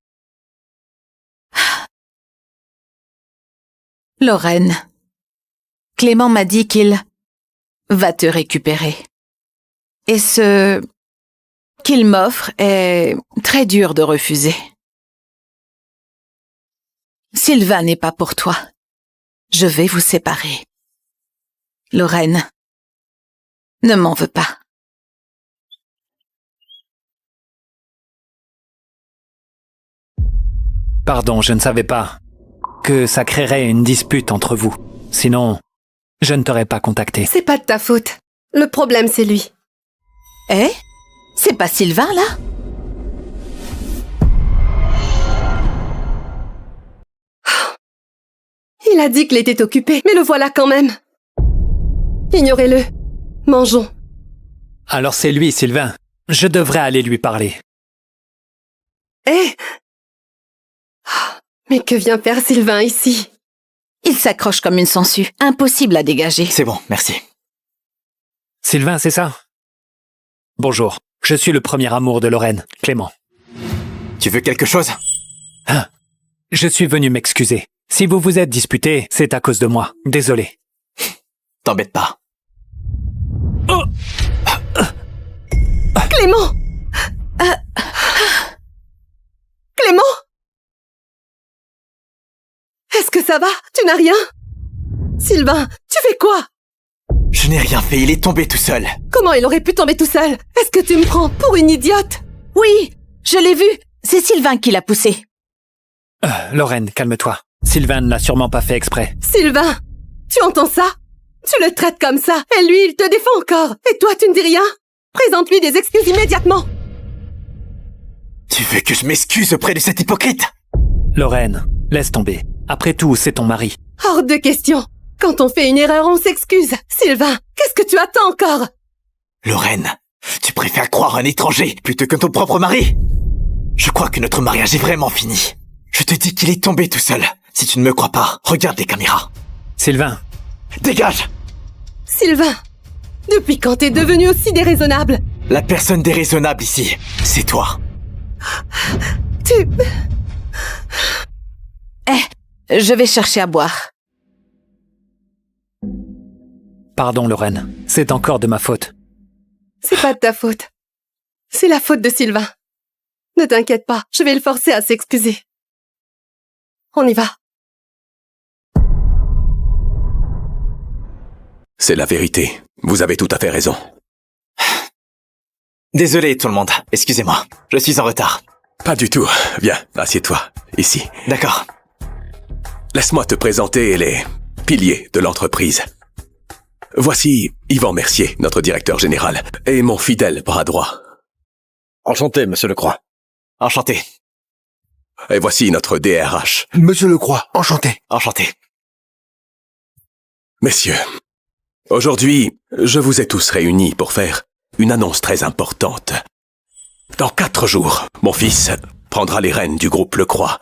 Lorraine, Clément m'a dit qu'il va te récupérer. Et ce qu'il m'offre est très dur de refuser. Sylvain n'est pas pour toi. Je vais vous séparer. Lorraine, ne m'en veux pas. Pardon, je ne savais pas que ça créerait une dispute entre vous. Sinon, je ne t'aurais pas contacté. C'est pas de ta faute. Le problème, c'est lui. Eh? C'est pas Sylvain, là? Il a dit qu'il était occupé, mais le voilà quand même. Ignorez-le. Mangeons. Alors c'est lui, Sylvain. Je devrais aller lui parler. Eh? Mais que vient faire Sylvain ici? Il s'accroche comme une sangsue. Impossible à dégager. C'est bon, merci. Sylvain, c'est ça? Bonjour. Je suis le premier amour de Lorraine, Clément. Tu veux quelque chose? Je suis venu m'excuser. Si vous vous êtes disputé, c'est à cause de moi. Désolé. T'embête pas. Clément! Clément? Est-ce que ça va? Tu n'as rien? Sylvain, tu fais quoi? Je n'ai rien fait, il est tombé tout seul. Comment il aurait pu tomber tout seul? Est-ce que tu me prends pour une idiote? Oui, je l'ai vu. C'est Sylvain qui l'a poussé. Lorraine, calme-toi. Sylvain ne l'a sûrement pas fait exprès. Sylvain, tu entends ça? Tu le traites comme ça, et lui, il te défend encore. Et toi, tu ne dis rien? Présente-lui des excuses immédiatement. Tu veux que je m'excuse auprès de cet hypocrite? Lorraine, laisse tomber. Après tout, c'est ton mari. Hors de question. Quand on fait une erreur, on s'excuse. Sylvain, qu'est-ce que tu attends encore? Lorraine, tu préfères croire un étranger plutôt que ton propre mari? Je crois que notre mariage est vraiment fini. Je te dis qu'il est tombé tout seul. Si tu ne me crois pas, regarde les caméras. Sylvain. Dégage! Sylvain, depuis quand t'es devenu aussi déraisonnable? La personne déraisonnable ici, c'est toi. Tu... Je vais chercher à boire. Pardon, Lorraine. C'est encore de ma faute. C'est pas de ta faute. C'est la faute de Sylvain. Ne t'inquiète pas, je vais le forcer à s'excuser. On y va. C'est la vérité. Vous avez tout à fait raison. Désolé tout le monde, excusez-moi, je suis en retard. Pas du tout. Viens, assieds-toi, ici. D'accord. Laisse-moi te présenter les piliers de l'entreprise. Voici Yvan Mercier, notre directeur général, et mon fidèle bras droit. Enchanté, monsieur Lecroix. Enchanté. Et voici notre DRH. Monsieur Lecroix, enchanté. Enchanté. Messieurs, aujourd'hui, je vous ai tous réunis pour faire une annonce très importante. Dans 4 jours, mon fils prendra les rênes du groupe Lecroix.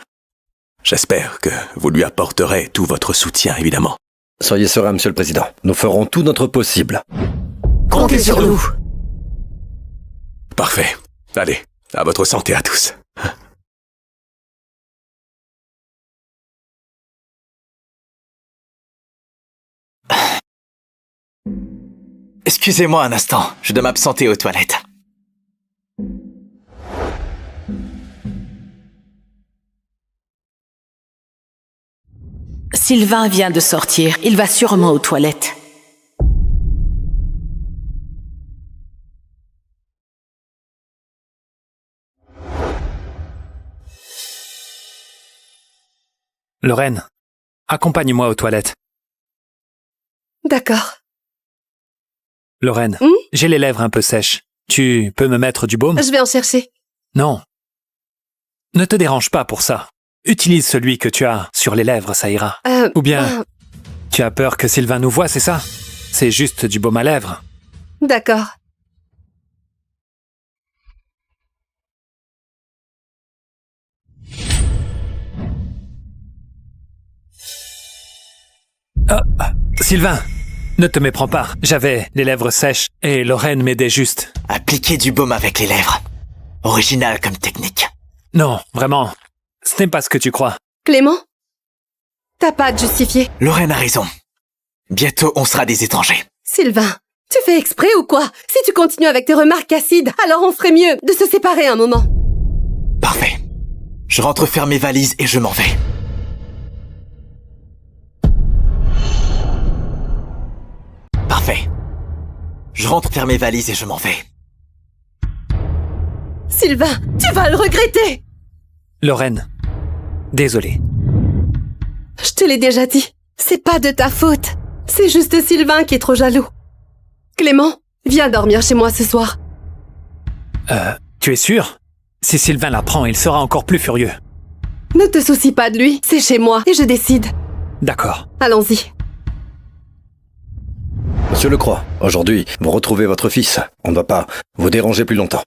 J'espère que vous lui apporterez tout votre soutien, évidemment. Soyez serein, monsieur le président. Nous ferons tout notre possible. Comptez sur nous. Parfait. Allez, à votre santé à tous. Excusez-moi un instant, je dois m'absenter aux toilettes. Sylvain vient de sortir. Il va sûrement aux toilettes. Lorraine, accompagne-moi aux toilettes. D'accord. Lorraine, j'ai les lèvres un peu sèches. Tu peux me mettre du baume? Je vais en chercher. Non. Ne te dérange pas pour ça. Utilise celui que tu as sur les lèvres, ça ira. Ou bien, tu as peur que Sylvain nous voie, c'est ça? C'est juste du baume à lèvres. D'accord. Sylvain, ne te méprends pas. J'avais les lèvres sèches et Lorraine m'aidait juste. Appliquer du baume avec les lèvres. Original comme technique. Non, vraiment. Ce n'est pas ce que tu crois. Clément? T'as pas à te justifier. Lorraine a raison. Bientôt, on sera des étrangers. Sylvain, tu fais exprès ou quoi? Si tu continues avec tes remarques acides, alors on ferait mieux de se séparer un moment. Parfait. Je rentre faire mes valises et je m'en vais. Parfait. Je rentre faire mes valises et je m'en vais. Sylvain, tu vas le regretter! Lorraine, désolé. Je te l'ai déjà dit, c'est pas de ta faute. C'est juste Sylvain qui est trop jaloux. Clément, viens dormir chez moi ce soir. Tu es sûr? Si Sylvain l'apprend, il sera encore plus furieux. Ne te soucie pas de lui, c'est chez moi et je décide. D'accord. Allons-y. Monsieur Lecroix, aujourd'hui, vous retrouvez votre fils. On ne va pas vous déranger plus longtemps.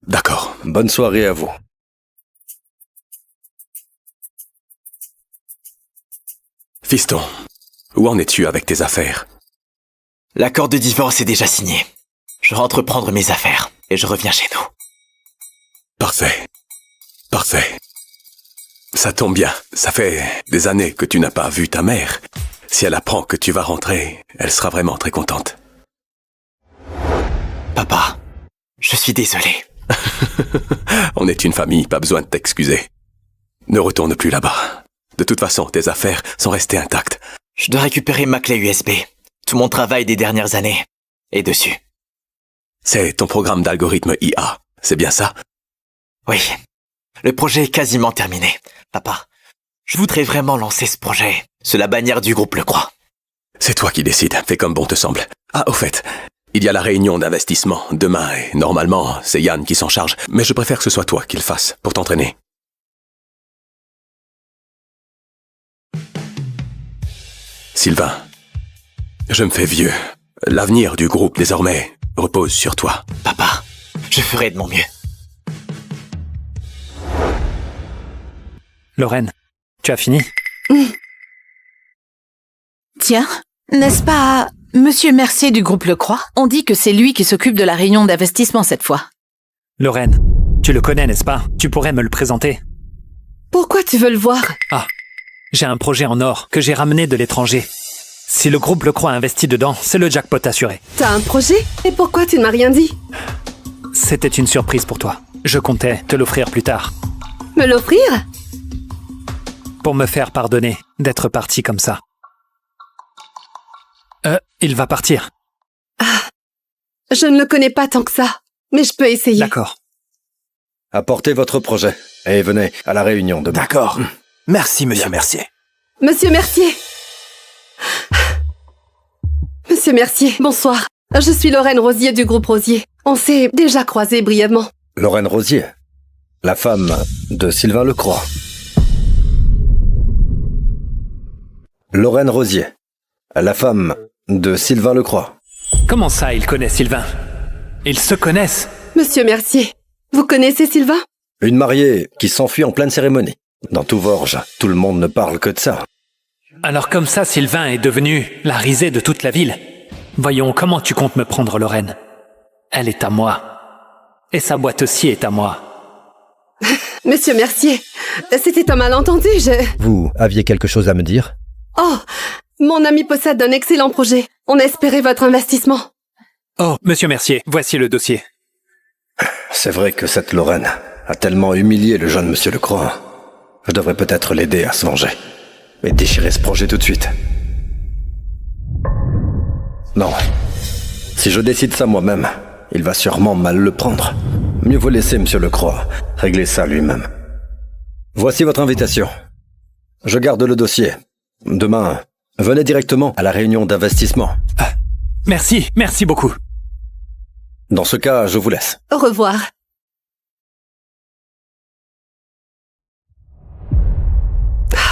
D'accord. Bonne soirée à vous. Fiston, où en es-tu avec tes affaires? L'accord de divorce est déjà signé. Je rentre prendre mes affaires et je reviens chez nous. Parfait. Parfait. Ça tombe bien. Ça fait des années que tu n'as pas vu ta mère. Si elle apprend que tu vas rentrer, elle sera vraiment très contente. Papa, je suis désolé. On est une famille, pas besoin de t'excuser. Ne retourne plus là-bas. De toute façon, tes affaires sont restées intactes. Je dois récupérer ma clé USB. Tout mon travail des dernières années est dessus. C'est ton programme d'algorithme IA, c'est bien ça? Oui. Le projet est quasiment terminé. Papa, je voudrais vraiment lancer ce projet sous la bannière du groupe Lecroix. C'est toi qui décides, fais comme bon te semble. Ah, au fait, il y a la réunion d'investissement demain et normalement, c'est Yann qui s'en charge. Mais je préfère que ce soit toi qui le fasse pour t'entraîner. Sylvain, je me fais vieux. L'avenir du groupe, désormais, repose sur toi. Papa, je ferai de mon mieux. Lorraine, tu as fini? Tiens, n'est-ce pas Monsieur Mercier du groupe Lecroix? On dit que c'est lui qui s'occupe de la réunion d'investissement cette fois. Lorraine, tu le connais, n'est-ce pas? Tu pourrais me le présenter. Pourquoi tu veux le voir? Ah, j'ai un projet en or que j'ai ramené de l'étranger. Si le groupe Le Croix a investi dedans, c'est le jackpot assuré. T'as un projet? Et pourquoi tu ne m'as rien dit? C'était une surprise pour toi. Je comptais te l'offrir plus tard. Me l'offrir? Pour me faire pardonner d'être parti comme ça. Il va partir. Je ne le connais pas tant que ça, mais je peux essayer. D'accord. Apportez votre projet et venez à la réunion demain. D'accord. Merci, monsieur Mercier. Monsieur Mercier. Monsieur Mercier, bonsoir. Je suis Lorraine Rosier du groupe Rosier. On s'est déjà croisés brièvement. Lorraine Rosier, la femme de Sylvain Lecroix. Lorraine Rosier, la femme de Sylvain Lecroix. Comment ça, ils connaissent Sylvain? Ils se connaissent? Monsieur Mercier, vous connaissez Sylvain? Une mariée qui s'enfuit en pleine cérémonie. Dans tout Vorges, tout le monde ne parle que de ça. Alors comme ça, Sylvain est devenu la risée de toute la ville. Voyons, comment tu comptes me prendre Lorraine? Elle est à moi. Et sa boîte aussi est à moi. Monsieur Mercier, c'était un malentendu, Vous aviez quelque chose à me dire? Oh, mon ami possède un excellent projet. On espérait votre investissement. Oh, monsieur Mercier, voici le dossier. C'est vrai que cette Lorraine a tellement humilié le jeune monsieur Lecroix. Je devrais peut-être l'aider à se venger. Mais déchirer ce projet tout de suite. Non. Si je décide ça moi-même, il va sûrement mal le prendre. Mieux vaut laisser monsieur Lecroix régler ça lui-même. Voici votre invitation. Je garde le dossier. Demain, venez directement à la réunion d'investissement. Merci beaucoup. Dans ce cas, je vous laisse. Au revoir.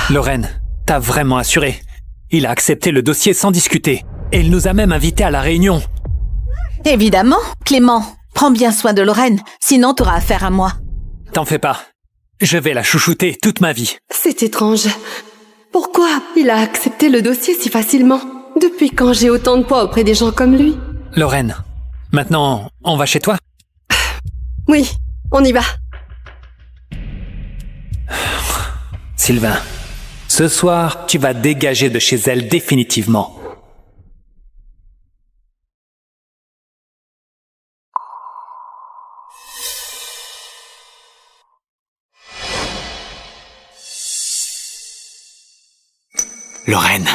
Lorraine, t'as vraiment assuré. Il a accepté le dossier sans discuter. Et il nous a même invités à la réunion. Évidemment, Clément. Prends bien soin de Lorraine, sinon t'auras affaire à moi. T'en fais pas. Je vais la chouchouter toute ma vie. C'est étrange. Pourquoi il a accepté le dossier si facilement? Depuis quand j'ai autant de poids auprès des gens comme lui? Lorraine, maintenant, on va chez toi? Oui, on y va. Sylvain, ce soir, tu vas dégager de chez elle définitivement. Lorraine,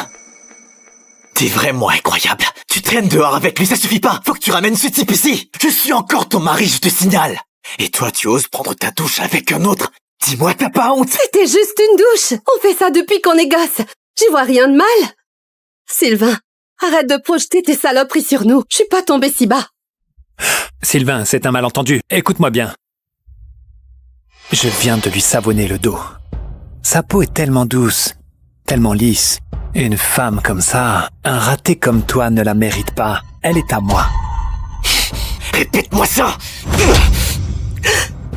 t'es vraiment incroyable. Tu traînes dehors avec lui, ça suffit pas. Faut que tu ramènes ce type ici. Je suis encore ton mari, je te signale. Et toi, tu oses prendre ta douche avec un autre. Dis-moi, t'as pas honte? C'était juste une douche. On fait ça depuis qu'on est gosse. J'y vois rien de mal. Sylvain, arrête de projeter tes saloperies sur nous. Je suis pas tombée si bas. Sylvain, c'est un malentendu. Écoute-moi bien. Je viens de lui savonner le dos. Sa peau est tellement douce, tellement lisse. Une femme comme ça, un raté comme toi ne la mérite pas. Elle est à moi. Répète-moi ça!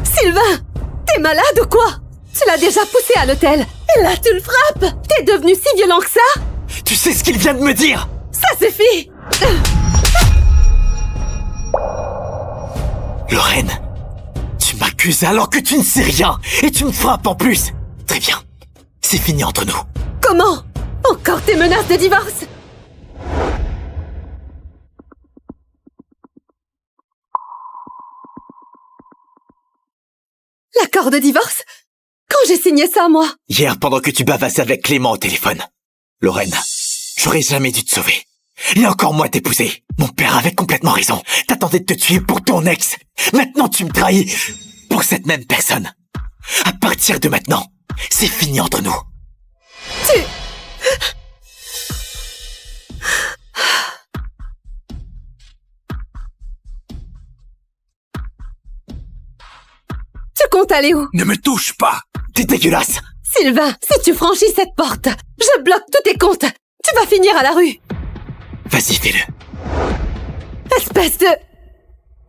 Sylvain, t'es malade ou quoi? Tu l'as déjà poussé à l'hôtel. Et là, tu le frappes. T'es devenu si violent que ça? Tu sais ce qu'il vient de me dire? Ça suffit. Lorraine, tu m'accuses alors que tu ne sais rien. Et tu me frappes en plus. Très bien. C'est fini entre nous. Comment? Encore tes menaces de divorce? L'accord de divorce? Quand j'ai signé ça, moi? Hier, pendant que tu bavassais avec Clément au téléphone. Lorraine, j'aurais jamais dû te sauver. Et encore moins t'épouser. Mon père avait complètement raison. T'attendais de te tuer pour ton ex. Maintenant, tu me trahis pour cette même personne. À partir de maintenant, c'est fini entre nous. Tu comptes aller où? Ne me touche pas! T'es dégueulasse! Sylvain, si tu franchis cette porte, je bloque tous tes comptes. Tu vas finir à la rue. Vas-y, fais-le. Espèce de...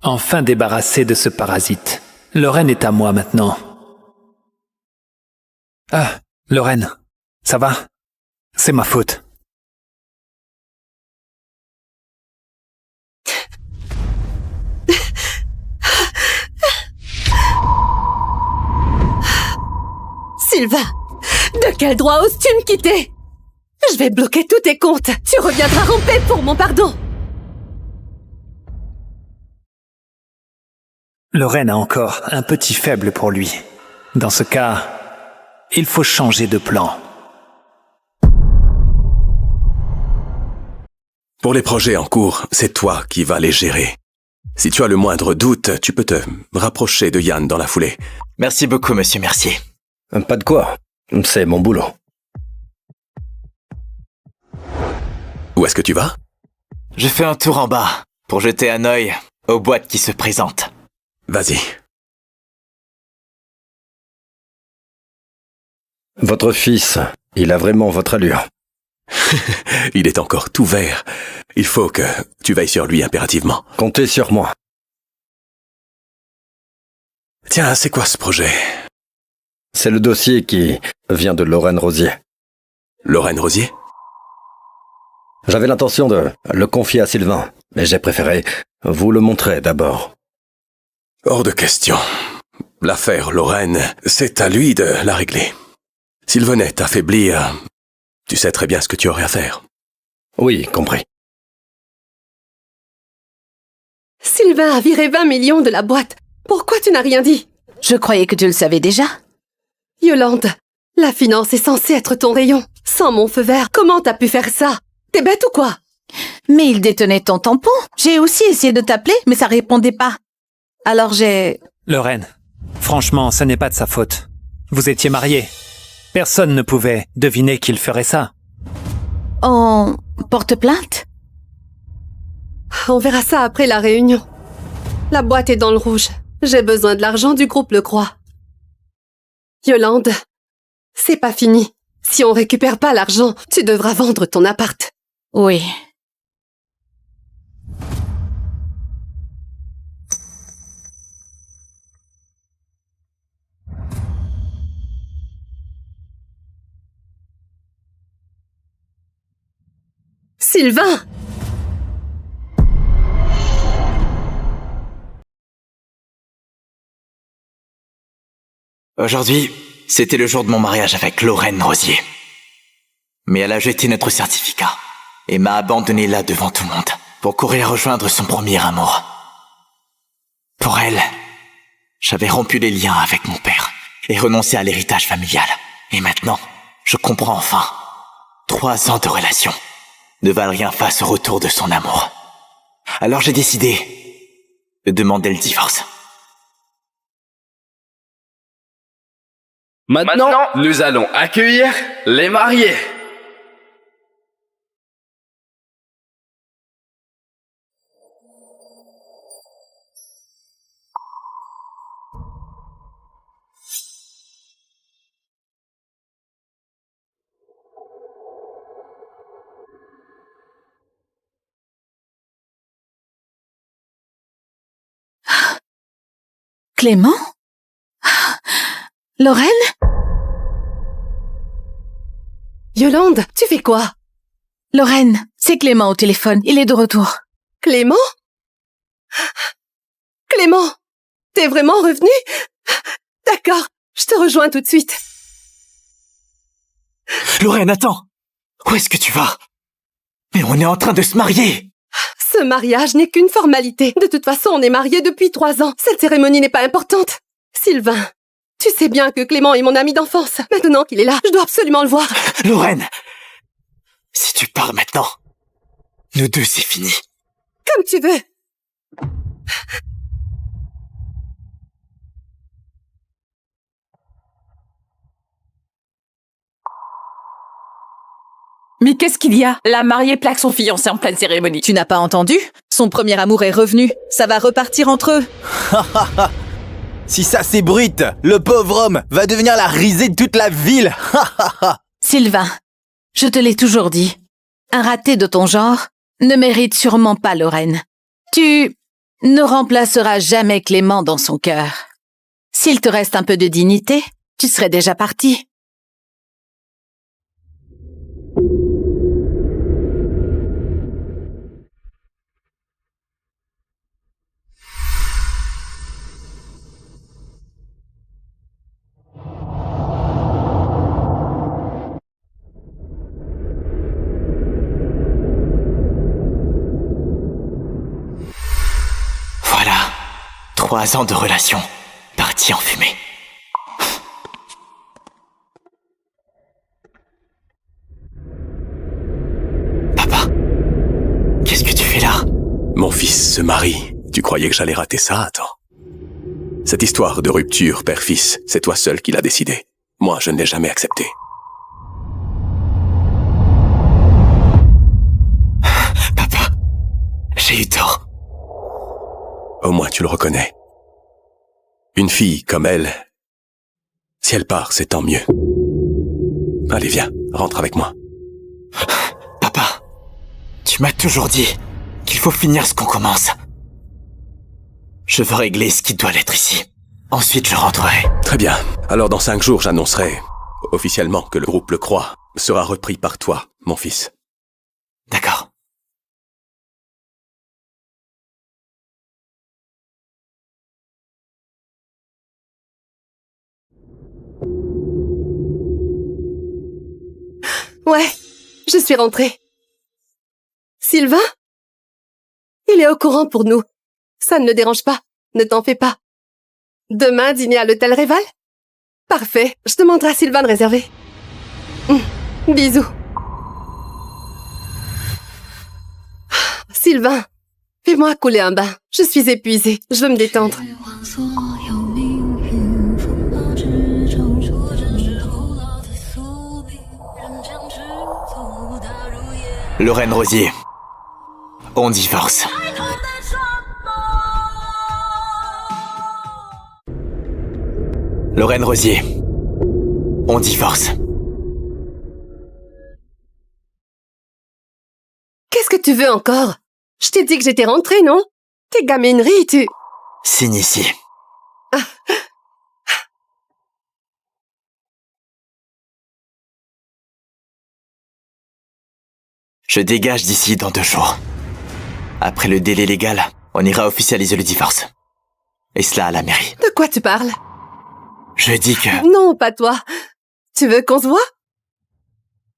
Enfin débarrassé de ce parasite. Lorraine est à moi maintenant. Ah, Lorraine, ça va? C'est ma faute. Sylvain, de quel droit oses-tu me quitter? Je vais bloquer tous tes comptes. Tu reviendras ramper pour mon pardon. Lorraine a encore un petit faible pour lui. Dans ce cas, il faut changer de plan. Pour les projets en cours, c'est toi qui vas les gérer. Si tu as le moindre doute, tu peux te rapprocher de Yann dans la foulée. Merci beaucoup, monsieur Mercier. Pas de quoi. C'est mon boulot. Où est-ce que tu vas? Je fais un tour en bas pour jeter un œil aux boîtes qui se présentent. Vas-y. Votre fils, il a vraiment votre allure. Il est encore tout vert. Il faut que tu veilles sur lui impérativement. Comptez sur moi. Tiens, c'est quoi ce projet? C'est le dossier qui vient de Lorraine Rosier. Lorraine Rosier? J'avais l'intention de le confier à Sylvain, mais j'ai préféré vous le montrer d'abord. Hors de question. L'affaire Lorraine, c'est à lui de la régler. S'il venait t'affaiblir, tu sais très bien ce que tu aurais à faire. Oui, compris. Sylvain a viré 20 millions de la boîte. Pourquoi tu n'as rien dit? Je croyais que tu le savais déjà. Yolande, la finance est censée être ton rayon. Sans mon feu vert, comment t'as pu faire ça? T'es bête ou quoi? Mais il détenait ton tampon. J'ai aussi essayé de t'appeler, mais ça répondait pas. Alors j'ai... Lorraine, franchement, ce n'est pas de sa faute. Vous étiez mariés. Personne ne pouvait deviner qu'il ferait ça. On porte plainte? On verra ça après la réunion. La boîte est dans le rouge. J'ai besoin de l'argent du groupe Lecroix. Yolande, c'est pas fini. Si on récupère pas l'argent, tu devras vendre ton appart. Oui. Sylvain! Aujourd'hui, c'était le jour de mon mariage avec Lorraine Rosier. Mais elle a jeté notre certificat et m'a abandonné là devant tout le monde pour courir rejoindre son premier amour. Pour elle, j'avais rompu les liens avec mon père et renoncé à l'héritage familial. Et maintenant, je comprends enfin. 3 ans de relation ne valent rien face au retour de son amour. Alors j'ai décidé de demander le divorce. Maintenant, nous allons accueillir les mariés. Clément? Lorraine? Yolande, tu fais quoi? Lorraine, c'est Clément au téléphone. Il est de retour. Clément? Clément, t'es vraiment revenu? D'accord, je te rejoins tout de suite. Lorraine, attends! Où est-ce que tu vas? Mais on est en train de se marier! Ce mariage n'est qu'une formalité. De toute façon, on est mariés depuis 3 ans. Cette cérémonie n'est pas importante. Sylvain, tu sais bien que Clément est mon ami d'enfance. Maintenant qu'il est là, je dois absolument le voir. Lorraine! Si tu pars maintenant, nous deux, c'est fini. Comme tu veux. Mais qu'est-ce qu'il y a? La mariée plaque son fiancé en pleine cérémonie. Tu n'as pas entendu? Son premier amour est revenu. Ça va repartir entre eux. Si ça s'ébruite, le pauvre homme va devenir la risée de toute la ville. Sylvain, je te l'ai toujours dit. Un raté de ton genre ne mérite sûrement pas Lorraine. Tu ne remplaceras jamais Clément dans son cœur. S'il te reste un peu de dignité, tu serais déjà parti. 3 ans de relation partis en fumée. Papa, qu'est-ce que tu fais là? Mon fils se marie. Tu croyais que j'allais rater ça? Attends. Cette histoire de rupture père-fils, c'est toi seul qui l'as décidé. Moi, je ne l'ai jamais accepté. Papa, j'ai eu tort. Au moins tu le reconnais. Une fille comme elle, si elle part, c'est tant mieux. Allez, viens, rentre avec moi. Papa, tu m'as toujours dit qu'il faut finir ce qu'on commence. Je veux régler ce qui doit l'être ici. Ensuite, je rentrerai. Très bien. Alors dans 5 jours, j'annoncerai officiellement que le groupe Le Croix sera repris par toi, mon fils. D'accord. Ouais, je suis rentrée. Sylvain? Il est au courant pour nous. Ça ne le dérange pas. Ne t'en fais pas. Demain, dîner à l'hôtel Réval? Parfait. Je demanderai à Sylvain de réserver. Bisous. Sylvain, fais-moi couler un bain. Je suis épuisée. Je veux me détendre. Lorraine Rosier, on divorce. Lorraine Rosier, on divorce. Qu'est-ce que tu veux encore? Je t'ai dit que j'étais rentrée, non? Tes gamineries, tu... Signe ici. Je dégage d'ici dans 2 jours. Après le délai légal, on ira officialiser le divorce. Et cela à la mairie. De quoi tu parles? Je dis que... Non, pas toi. Tu veux qu'on se voit?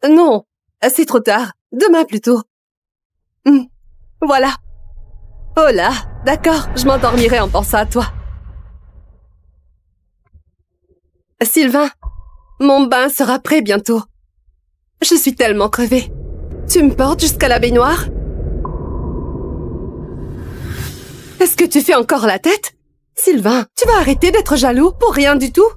Non, c'est trop tard. Demain plutôt. Voilà. Oh là, d'accord, je m'endormirai en pensant à toi. Sylvain, mon bain sera prêt bientôt. Je suis tellement crevée. Tu me portes jusqu'à la baignoire? Est-ce que tu fais encore la tête? Sylvain, tu vas arrêter d'être jaloux pour rien du tout?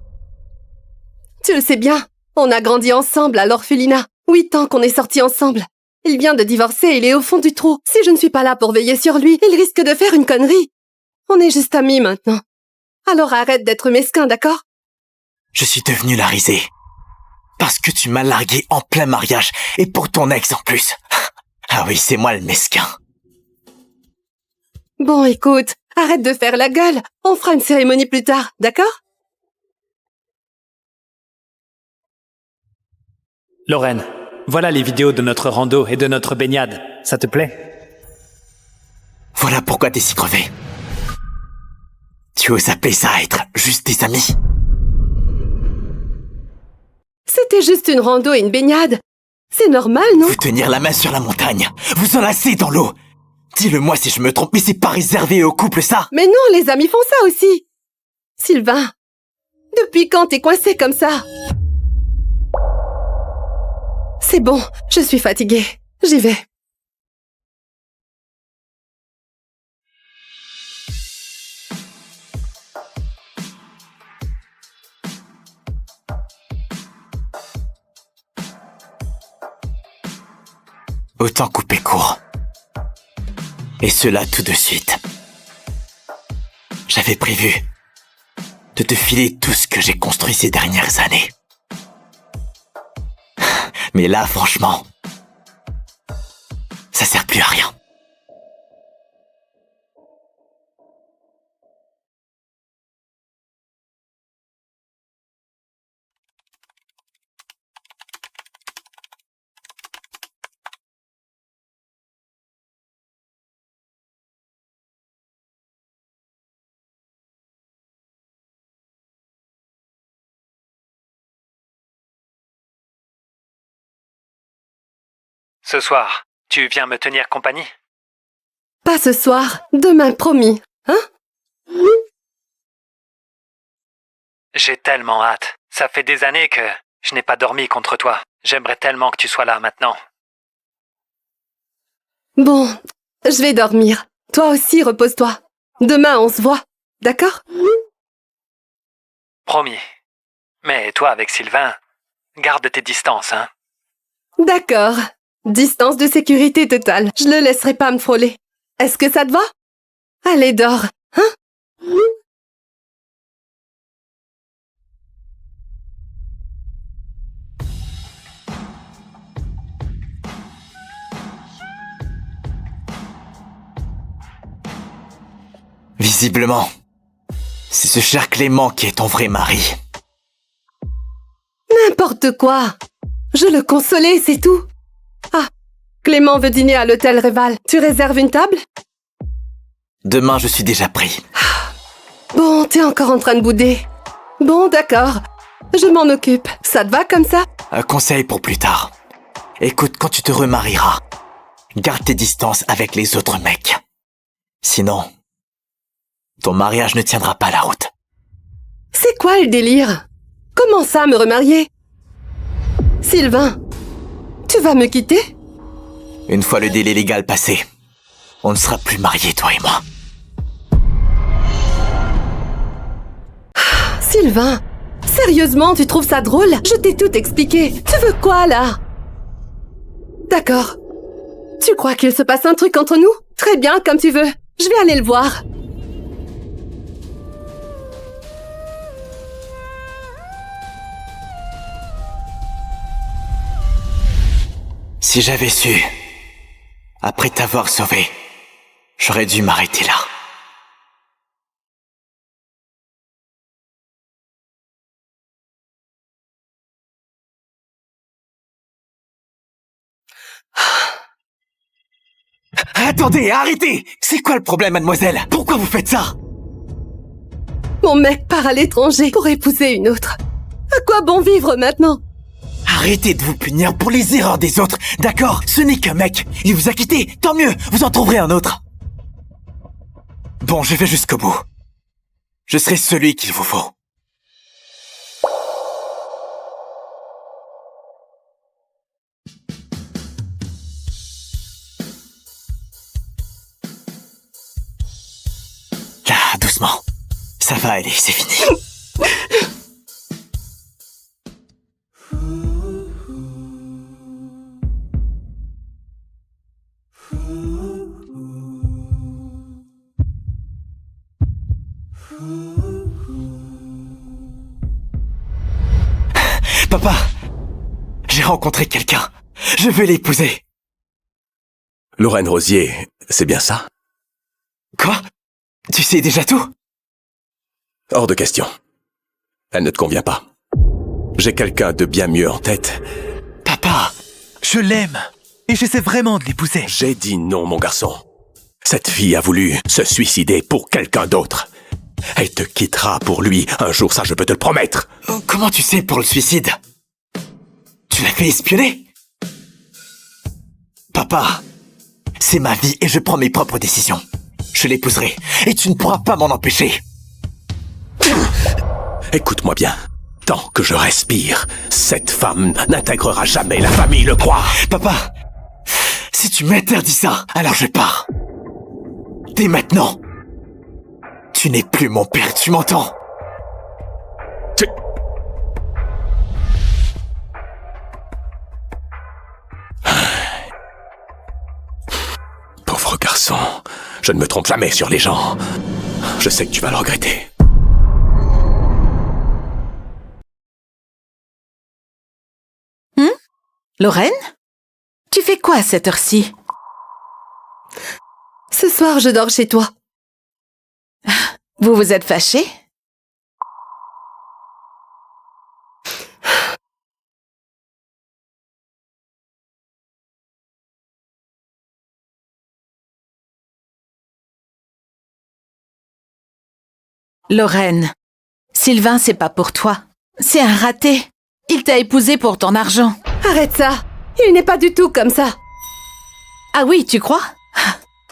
Tu le sais bien, on a grandi ensemble à l'orphelinat. 8 ans qu'on est sortis ensemble. Il vient de divorcer et il est au fond du trou. Si je ne suis pas là pour veiller sur lui, il risque de faire une connerie. On est juste amis maintenant. Alors arrête d'être mesquin, d'accord? Je suis devenu la risée. Parce que tu m'as largué en plein mariage, et pour ton ex en plus. Ah oui, c'est moi le mesquin. Bon, écoute, arrête de faire la gueule. On fera une cérémonie plus tard, d'accord? Lorraine, voilà les vidéos de notre rando et de notre baignade. Ça te plaît? Voilà pourquoi t'es si crevé. Tu oses appeler ça être juste des amis? C'était juste une rando et une baignade. C'est normal, non? Vous tenir la main sur la montagne, vous enlacer dans l'eau. Dis-le-moi si je me trompe, mais c'est pas réservé aux couples, ça? Mais non, les amis font ça aussi. Sylvain, depuis quand t'es coincé comme ça? C'est bon, je suis fatiguée. J'y vais. Autant couper court. Et cela tout de suite. J'avais prévu de te filer tout ce que j'ai construit ces dernières années. Mais là, franchement, ça sert plus à rien. Ce soir, tu viens me tenir compagnie? Pas ce soir, demain, promis. Hein? J'ai tellement hâte. Ça fait des années que je n'ai pas dormi contre toi. J'aimerais tellement que tu sois là maintenant. Bon, je vais dormir. Toi aussi, repose-toi. Demain, on se voit. D'accord? Promis. Mais toi, avec Sylvain, garde tes distances, hein. D'accord. Distance de sécurité totale. Je le laisserai pas me frôler. Est-ce que ça te va? Allez, dors. Hein? Visiblement, c'est ce cher Clément qui est ton vrai mari. N'importe quoi. Je le consolais, c'est tout. Ah, Clément veut dîner à l'hôtel Réval. Tu réserves une table? Demain, je suis déjà pris. Bon, t'es encore en train de bouder. Bon, d'accord. Je m'en occupe. Ça te va comme ça? Un conseil pour plus tard. Écoute, quand tu te remarieras, garde tes distances avec les autres mecs. Sinon, ton mariage ne tiendra pas la route. C'est quoi le délire? Comment ça, me remarier? Sylvain, tu vas me quitter? Une fois le délai légal passé, on ne sera plus mariés, toi et moi. Sylvain, sérieusement, tu trouves ça drôle? Je t'ai tout expliqué. Tu veux quoi, là? D'accord. Tu crois qu'il se passe un truc entre nous? Très bien, comme tu veux. Je vais aller le voir. Si j'avais su, après t'avoir sauvé, j'aurais dû m'arrêter là. Attendez, arrêtez! C'est quoi le problème, mademoiselle? Pourquoi vous faites ça? Mon mec part à l'étranger pour épouser une autre. À quoi bon vivre maintenant? Arrêtez de vous punir pour les erreurs des autres, d'accord? Ce n'est qu'un mec. Il vous a quitté, tant mieux, vous en trouverez un autre. Bon, je vais jusqu'au bout. Je serai celui qu'il vous faut. Là, doucement. Ça va aller, c'est fini. Papa, j'ai rencontré quelqu'un. Je veux l'épouser. Lorraine Rosier, c'est bien ça? Quoi? Tu sais déjà tout? Hors de question. Elle ne te convient pas. J'ai quelqu'un de bien mieux en tête. Papa, je l'aime. Et j'essaie vraiment de l'épouser. J'ai dit non, mon garçon. Cette fille a voulu se suicider pour quelqu'un d'autre. Elle te quittera pour lui un jour, ça je peux te le promettre. Comment tu sais pour le suicide? Tu l'as fait espionner? Papa, c'est ma vie et je prends mes propres décisions. Je l'épouserai et tu ne pourras pas m'en empêcher. Écoute-moi bien. Tant que je respire, cette femme n'intégrera jamais la famille, le crois. Papa, si tu m'interdis ça, alors je pars. Dès maintenant. Tu n'es plus mon père, tu m'entends? Pauvre garçon, je ne me trompe jamais sur les gens. Je sais que tu vas le regretter. Lorraine? Tu fais quoi à cette heure-ci? Ce soir, je dors chez toi. Vous vous êtes fâchés? Lorraine, Sylvain, c'est pas pour toi. C'est un raté. Il t'a épousé pour ton argent. Arrête ça. Il n'est pas du tout comme ça. Ah oui, tu crois?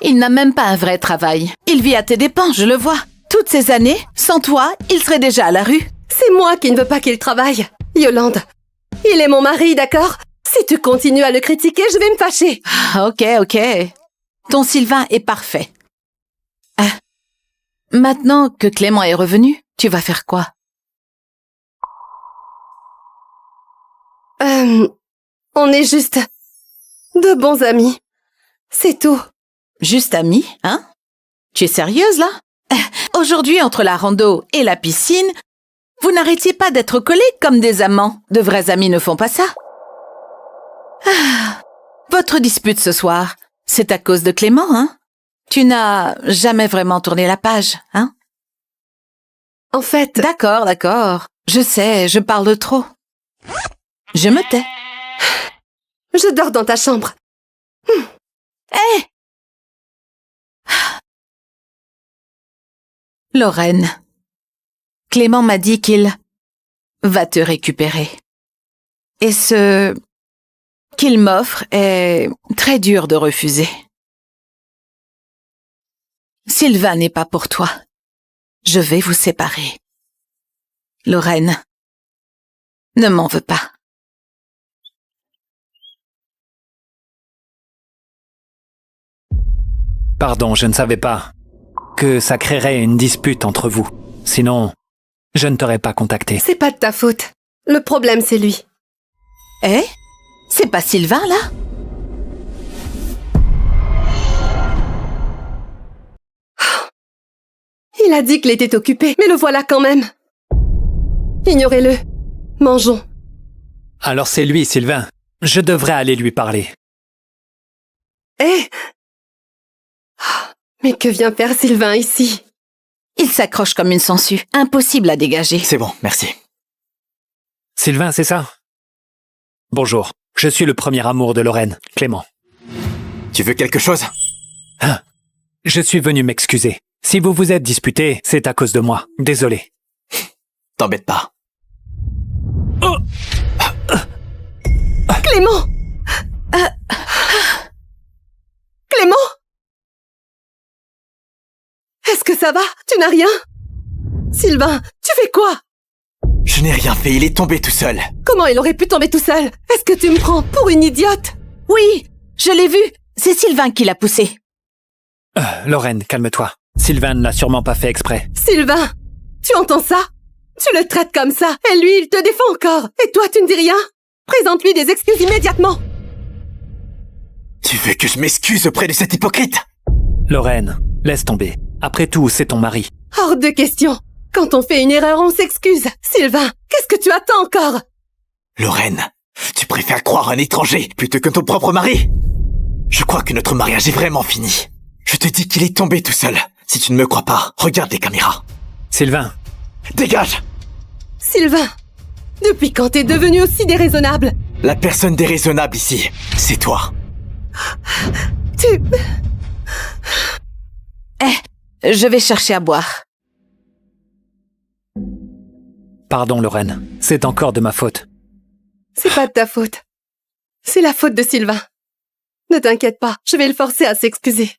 Il n'a même pas un vrai travail. Il vit à tes dépens, je le vois. Toutes ces années, sans toi, il serait déjà à la rue. C'est moi qui ne veux pas qu'il travaille. Yolande, il est mon mari, d'accord? Si tu continues à le critiquer, je vais me fâcher. Ok. Ton Sylvain est parfait. Maintenant que Clément est revenu, tu vas faire quoi? On est juste de bons amis. C'est tout. Juste amis, hein? Tu es sérieuse, là? Aujourd'hui, entre la rando et la piscine, vous n'arrêtiez pas d'être collés comme des amants. De vrais amis ne font pas ça. Votre dispute ce soir, c'est à cause de Clément, hein? Tu n'as jamais vraiment tourné la page, hein? En fait... D'accord. Je sais, je parle de trop. Je me tais. Je dors dans ta chambre. Hé! Lorraine, Clément m'a dit qu'il va te récupérer. Et ce qu'il m'offre est très dur de refuser. Sylvain n'est pas pour toi. Je vais vous séparer. Lorraine, ne m'en veux pas. Pardon, je ne savais pas que ça créerait une dispute entre vous. Sinon, je ne t'aurais pas contacté. C'est pas de ta faute. Le problème, c'est lui. Eh? C'est pas Sylvain, là? Il a dit qu'il était occupé, mais le voilà quand même. Ignorez-le. Mangeons. Alors c'est lui, Sylvain. Je devrais aller lui parler. Eh? Mais que vient faire Sylvain ici? Il s'accroche comme une sangsue. Impossible à dégager. C'est bon, merci. Sylvain, c'est ça? Bonjour, je suis le premier amour de Lorraine, Clément. Tu veux quelque chose? Je suis venu m'excuser. Si vous vous êtes disputé, c'est à cause de moi. Désolé. T'embête pas. Oh! Clément! Clément? Est-ce que ça va? Tu n'as rien? Sylvain, tu fais quoi? Je n'ai rien fait, il est tombé tout seul. Comment il aurait pu tomber tout seul? Est-ce que tu me prends pour une idiote? Oui, je l'ai vu. C'est Sylvain qui l'a poussé. Lorraine, calme-toi. Sylvain ne l'a sûrement pas fait exprès. Sylvain, tu entends ça? Tu le traites comme ça, et lui, il te défend encore. Et toi, tu ne dis rien? Présente-lui des excuses immédiatement. Tu veux que je m'excuse auprès de cet hypocrite? Lorraine, laisse tomber. Après tout, c'est ton mari. Hors de question. Quand on fait une erreur, on s'excuse. Sylvain, qu'est-ce que tu attends encore? Lorraine, tu préfères croire un étranger plutôt que ton propre mari? Je crois que notre mariage est vraiment fini. Je te dis qu'il est tombé tout seul. Si tu ne me crois pas, regarde les caméras. Sylvain. Dégage! Sylvain, depuis quand t'es devenu aussi déraisonnable? La personne déraisonnable ici, c'est toi. Je vais chercher à boire. Pardon, Lorraine. C'est encore de ma faute. C'est pas de ta faute. C'est la faute de Sylvain. Ne t'inquiète pas, je vais le forcer à s'excuser.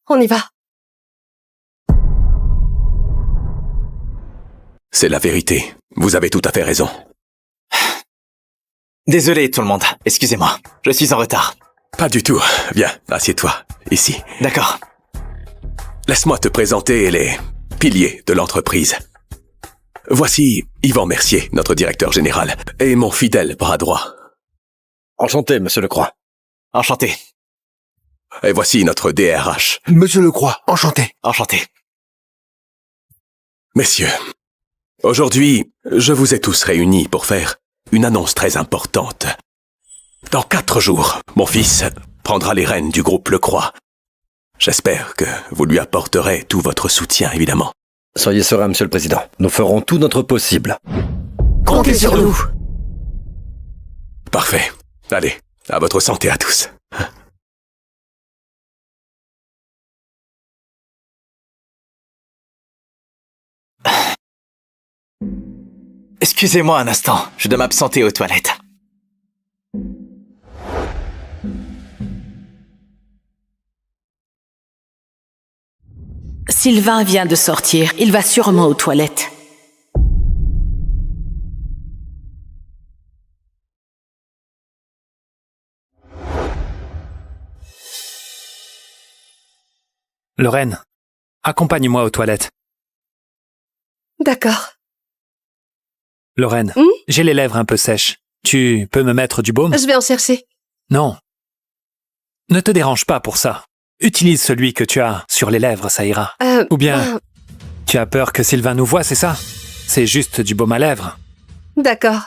On y va. C'est la vérité. Vous avez tout à fait raison. Désolé tout le monde, excusez-moi, je suis en retard. Pas du tout. Viens, assieds-toi, ici. D'accord. Laisse-moi te présenter les piliers de l'entreprise. Voici Yvan Mercier, notre directeur général, et mon fidèle bras droit. Enchanté, monsieur Lecroix. Enchanté. Et voici notre DRH. Monsieur Lecroix, enchanté. Enchanté. Messieurs, aujourd'hui, je vous ai tous réunis pour faire une annonce très importante. Dans 4 jours, mon fils prendra les rênes du groupe Lecroix. J'espère que vous lui apporterez tout votre soutien, évidemment. Soyez serein, monsieur le président. Nous ferons tout notre possible. Comptez sur nous. Parfait. Allez, à votre santé à tous. Excusez-moi un instant, je dois m'absenter aux toilettes. Sylvain vient de sortir. Il va sûrement aux toilettes. Lorraine, accompagne-moi aux toilettes. D'accord. Lorraine, j'ai les lèvres un peu sèches. Tu peux me mettre du baume? Je vais en chercher. Non. Ne te dérange pas pour ça. Utilise celui que tu as sur les lèvres, ça ira. Ou bien, tu as peur que Sylvain nous voie, c'est ça? C'est juste du baume à lèvres. D'accord.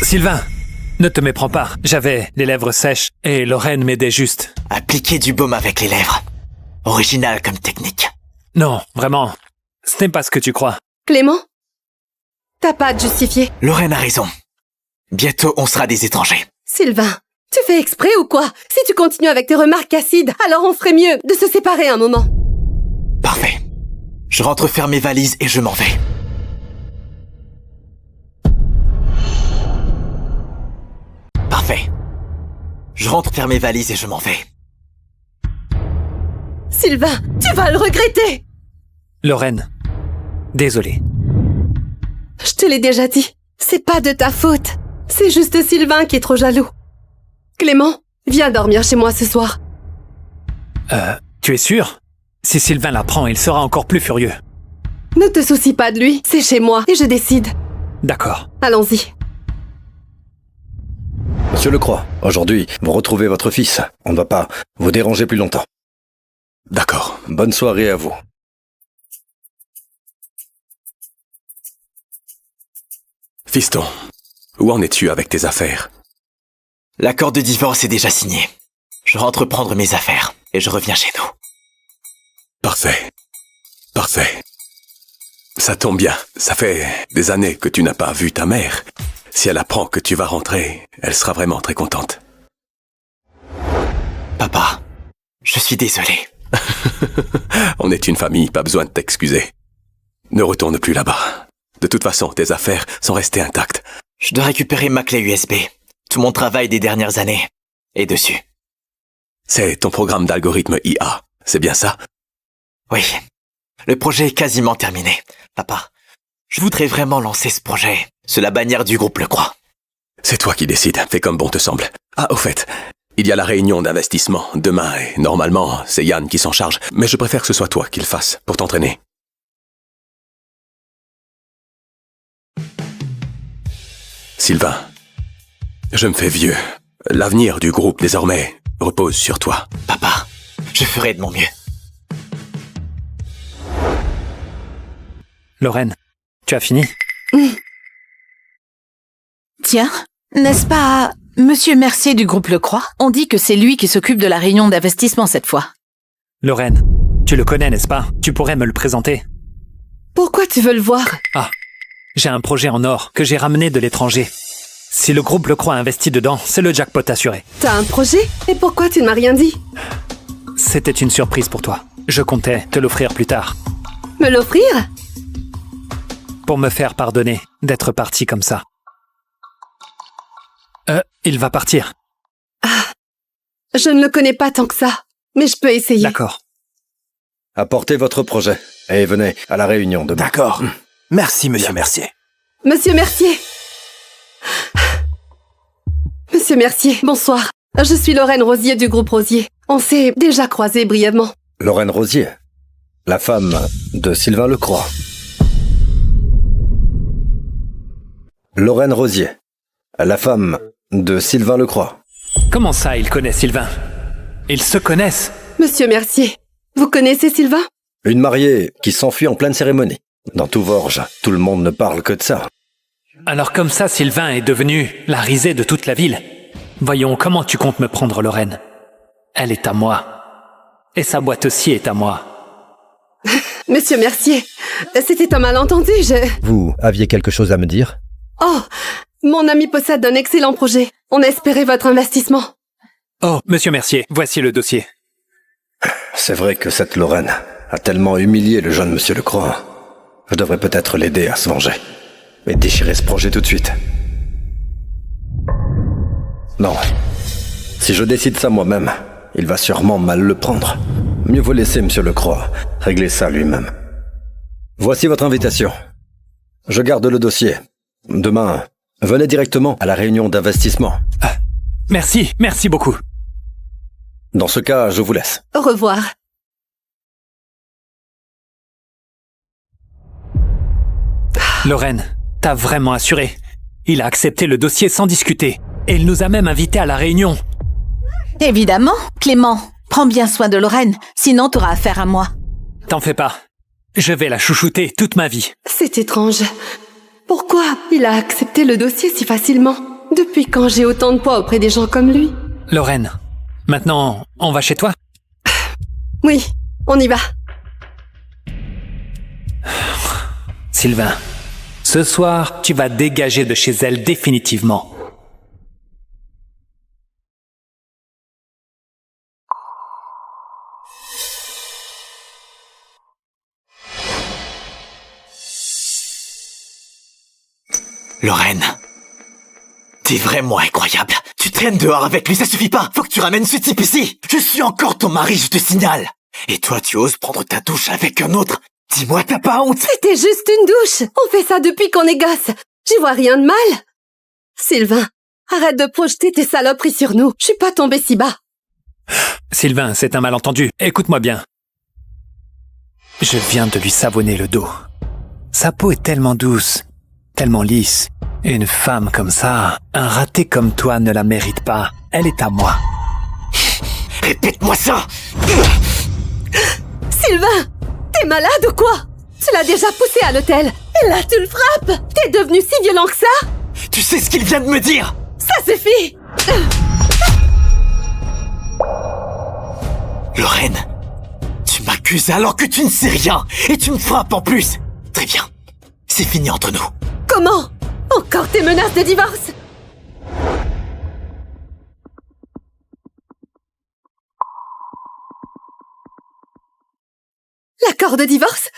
Sylvain, ne te méprends pas. J'avais les lèvres sèches et Lorraine m'aidait juste. Appliquer du baume avec les lèvres. Original comme technique. Non, vraiment, ce n'est pas ce que tu crois. Clément? T'as pas à te justifier. Lorraine a raison. Bientôt, on sera des étrangers. Sylvain, tu fais exprès ou quoi? Si tu continues avec tes remarques acides, alors on ferait mieux de se séparer un moment. Parfait. Je rentre faire mes valises et je m'en vais. Parfait. Je rentre faire mes valises et je m'en vais. Sylvain, tu vas le regretter! Lorraine, désolé. Je te l'ai déjà dit, c'est pas de ta faute. C'est juste Sylvain qui est trop jaloux. Clément, viens dormir chez moi ce soir. Tu es sûr? Si Sylvain l'apprend, il sera encore plus furieux. Ne te soucie pas de lui, c'est chez moi et je décide. D'accord. Allons-y. Monsieur Lecroix, aujourd'hui, vous retrouvez votre fils. On ne va pas vous déranger plus longtemps. D'accord. Bonne soirée à vous. Fiston, où en es-tu avec tes affaires? L'accord de divorce est déjà signé. Je rentre prendre mes affaires et je reviens chez nous. Parfait. Parfait. Ça tombe bien. Ça fait des années que tu n'as pas vu ta mère. Si elle apprend que tu vas rentrer, elle sera vraiment très contente. Papa, je suis désolé. On est une famille, pas besoin de t'excuser. Ne retourne plus là-bas. De toute façon, tes affaires sont restées intactes. Je dois récupérer ma clé USB. Tout mon travail des dernières années est dessus. C'est ton programme d'algorithme IA, c'est bien ça? Oui. Le projet est quasiment terminé. Papa, je voudrais vraiment lancer ce projet sous la bannière du groupe Lecroix. C'est toi qui décides, fais comme bon te semble. Ah, au fait, il y a la réunion d'investissement demain et normalement, c'est Yann qui s'en charge. Mais je préfère que ce soit toi qui le fasse pour t'entraîner. Sylvain, je me fais vieux. L'avenir du groupe, désormais, repose sur toi. Papa, je ferai de mon mieux. Lorraine, tu as fini? Tiens, n'est-ce pas Monsieur Mercier du groupe Lecroix? On dit que c'est lui qui s'occupe de la réunion d'investissement cette fois. Lorraine, tu le connais, n'est-ce pas? Tu pourrais me le présenter. Pourquoi tu veux le voir? Ah, j'ai un projet en or que j'ai ramené de l'étranger. Si le groupe Lecroix investit dedans, c'est le jackpot assuré. T'as un projet? Et pourquoi tu ne m'as rien dit? C'était une surprise pour toi. Je comptais te l'offrir plus tard. Me l'offrir? Pour me faire pardonner d'être parti comme ça. Il va partir. Ah, je ne le connais pas tant que ça, mais je peux essayer. D'accord. Apportez votre projet et venez à la réunion demain. D'accord. Merci, monsieur Mercier. Monsieur Mercier! Monsieur Mercier, bonsoir. Je suis Lorraine Rosier du groupe Rosier. On s'est déjà croisés brièvement. Lorraine Rosier, la femme de Sylvain Lecroix. Lorraine Rosier, la femme de Sylvain Lecroix. Comment ça, il connaît Sylvain? Ils se connaissent. Monsieur Mercier, vous connaissez Sylvain? Une mariée qui s'enfuit en pleine cérémonie. Dans tout Vorges, tout le monde ne parle que de ça. Alors comme ça, Sylvain est devenu la risée de toute la ville. Voyons, comment tu comptes me prendre, Lorraine? Elle est à moi. Et sa boîte aussi est à moi. Monsieur Mercier, c'était un malentendu, Vous aviez quelque chose à me dire? Oh, mon ami possède un excellent projet. On espérait votre investissement. Oh, monsieur Mercier, voici le dossier. C'est vrai que cette Lorraine a tellement humilié le jeune monsieur Lecroix. Je devrais peut-être l'aider à se venger. Et déchirer ce projet tout de suite. Non. Si je décide ça moi-même, il va sûrement mal le prendre. Mieux vaut laisser monsieur Lecroix régler ça lui-même. Voici votre invitation. Je garde le dossier. Demain, venez directement à la réunion d'investissement. Merci beaucoup. Dans ce cas, je vous laisse. Au revoir. Lorraine, t'as vraiment assuré. Il a accepté le dossier sans discuter. Et il nous a même invités à la réunion. Évidemment, Clément. Prends bien soin de Lorraine, sinon t'auras affaire à moi. T'en fais pas. Je vais la chouchouter toute ma vie. C'est étrange. Pourquoi il a accepté le dossier si facilement? Depuis quand j'ai autant de poids auprès des gens comme lui? Lorraine, maintenant, on va chez toi? Oui, on y va. Sylvain, ce soir, tu vas dégager de chez elle définitivement. Lorraine, t'es vraiment incroyable. Tu traînes dehors avec lui, ça suffit pas. Faut que tu ramènes ce type ici. Je suis encore ton mari, je te signale. Et toi, tu oses prendre ta douche avec un autre? Dis-moi, t'as pas honte? C'était juste une douche. On fait ça depuis qu'on est gosse. J'y vois rien de mal. Sylvain, arrête de projeter tes saloperies sur nous. Je suis pas tombée si bas. Sylvain, c'est un malentendu. Écoute-moi bien. Je viens de lui savonner le dos. Sa peau est tellement douce, tellement lisse. Une femme comme ça, un raté comme toi ne la mérite pas. Elle est à moi. Répète-moi ça! Sylvain, t'es malade ou quoi? Tu l'as déjà poussé à l'hôtel. Et là, tu le frappes. T'es devenu si violent que ça? Tu sais ce qu'il vient de me dire? Ça suffit. Lorraine, tu m'accuses alors que tu ne sais rien. Et tu me frappes en plus. Très bien. C'est fini entre nous. Comment? Encore tes menaces de divorce? L'accord de divorce?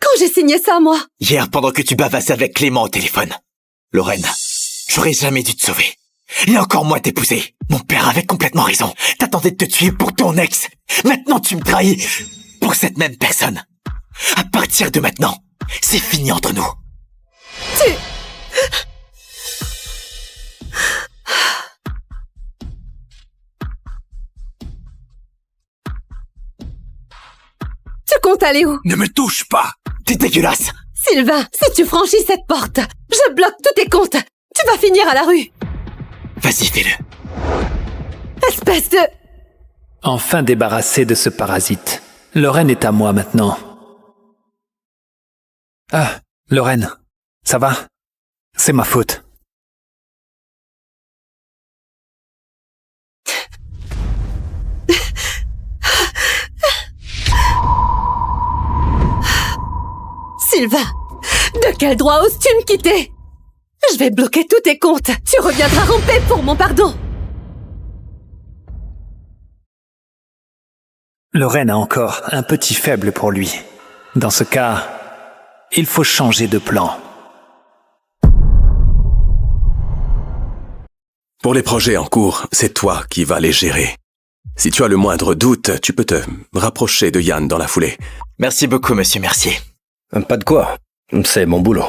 Quand j'ai signé ça, moi? Hier, pendant que tu bavassais avec Clément au téléphone. Lorraine, j'aurais jamais dû te sauver. Et encore moins t'épouser. Mon père avait complètement raison. T'attendais de te tuer pour ton ex. Maintenant, tu me trahis pour cette même personne. À partir de maintenant, c'est fini entre nous. Tu comptes aller où? Ne me touche pas! T'es dégueulasse! Sylvain, si tu franchis cette porte, je bloque tous tes comptes. Tu vas finir à la rue. Vas-y, fais-le. Espèce de... Enfin débarrassé de ce parasite. Lorraine est à moi maintenant. Ah, Lorraine, ça va? C'est ma faute. Sylvain, de quel droit oses-tu me quitter? Je vais bloquer tous tes comptes. Tu reviendras ramper pour mon pardon. Lorraine a encore un petit faible pour lui. Dans ce cas, il faut changer de plan. Pour les projets en cours, c'est toi qui vas les gérer. Si tu as le moindre doute, tu peux te rapprocher de Yann dans la foulée. Merci beaucoup, monsieur Mercier. Pas de quoi. C'est mon boulot.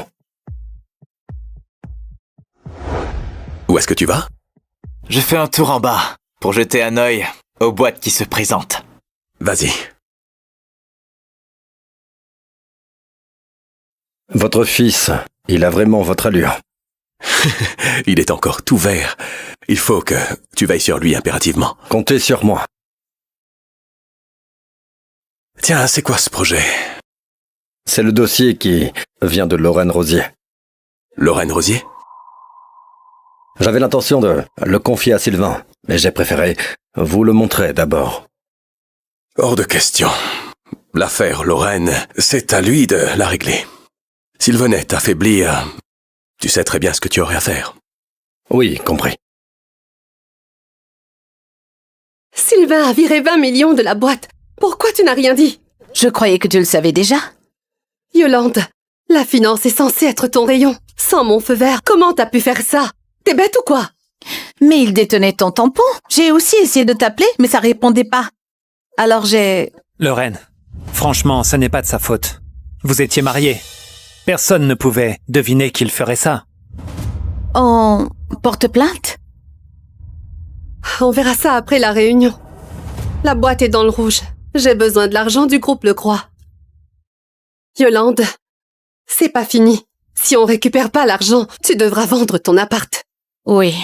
Où est-ce que tu vas? Je fais un tour en bas pour jeter un œil aux boîtes qui se présentent. Vas-y. Votre fils, il a vraiment votre allure. Il est encore tout vert. Il faut que tu veilles sur lui impérativement. Comptez sur moi. Tiens, c'est quoi ce projet? C'est le dossier qui vient de Lorraine Rosier. Lorraine Rosier? J'avais l'intention de le confier à Sylvain, mais j'ai préféré vous le montrer d'abord. Hors de question. L'affaire Lorraine, c'est à lui de la régler. S'il venait t'affaiblir, tu sais très bien ce que tu aurais à faire. Oui, compris. Sylvain a viré 20 millions de la boîte. Pourquoi tu n'as rien dit? Je croyais que tu le savais déjà. Yolande, la finance est censée être ton rayon. Sans mon feu vert, comment t'as pu faire ça? T'es bête ou quoi? Mais il détenait ton tampon. J'ai aussi essayé de t'appeler, mais ça répondait pas. Alors j'ai... Lorraine, franchement, ce n'est pas de sa faute. Vous étiez mariés. Personne ne pouvait deviner qu'il ferait ça. On porte plainte? On verra ça après la réunion. La boîte est dans le rouge. J'ai besoin de l'argent du groupe Le Croix. Yolande, c'est pas fini. Si on récupère pas l'argent, tu devras vendre ton appart. Oui.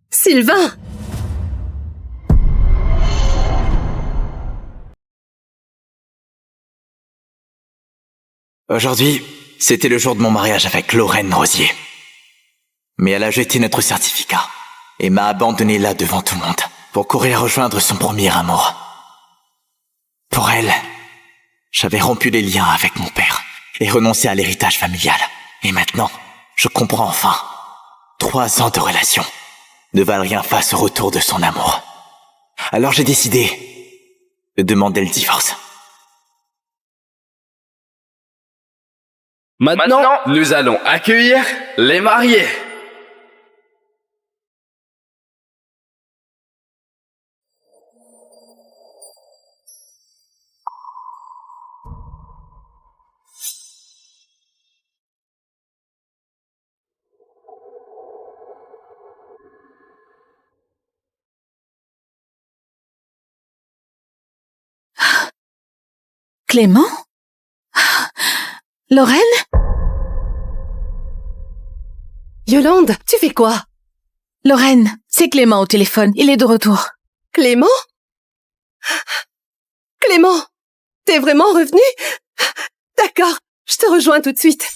Sylvain! Aujourd'hui, c'était le jour de mon mariage avec Lorraine Rosier. Mais elle a jeté notre certificat et m'a abandonné là devant tout le monde pour courir rejoindre son premier amour. Pour elle, j'avais rompu les liens avec mon père et renoncé à l'héritage familial. Et maintenant, je comprends enfin. 3 ans de relation ne valent rien face au retour de son amour. Alors j'ai décidé de demander le divorce. Maintenant, nous allons accueillir les mariés. Clément? Lorraine? Yolande, tu fais quoi? Lorraine, c'est Clément au téléphone. Il est de retour. Clément? Clément, t'es vraiment revenu? D'accord, je te rejoins tout de suite.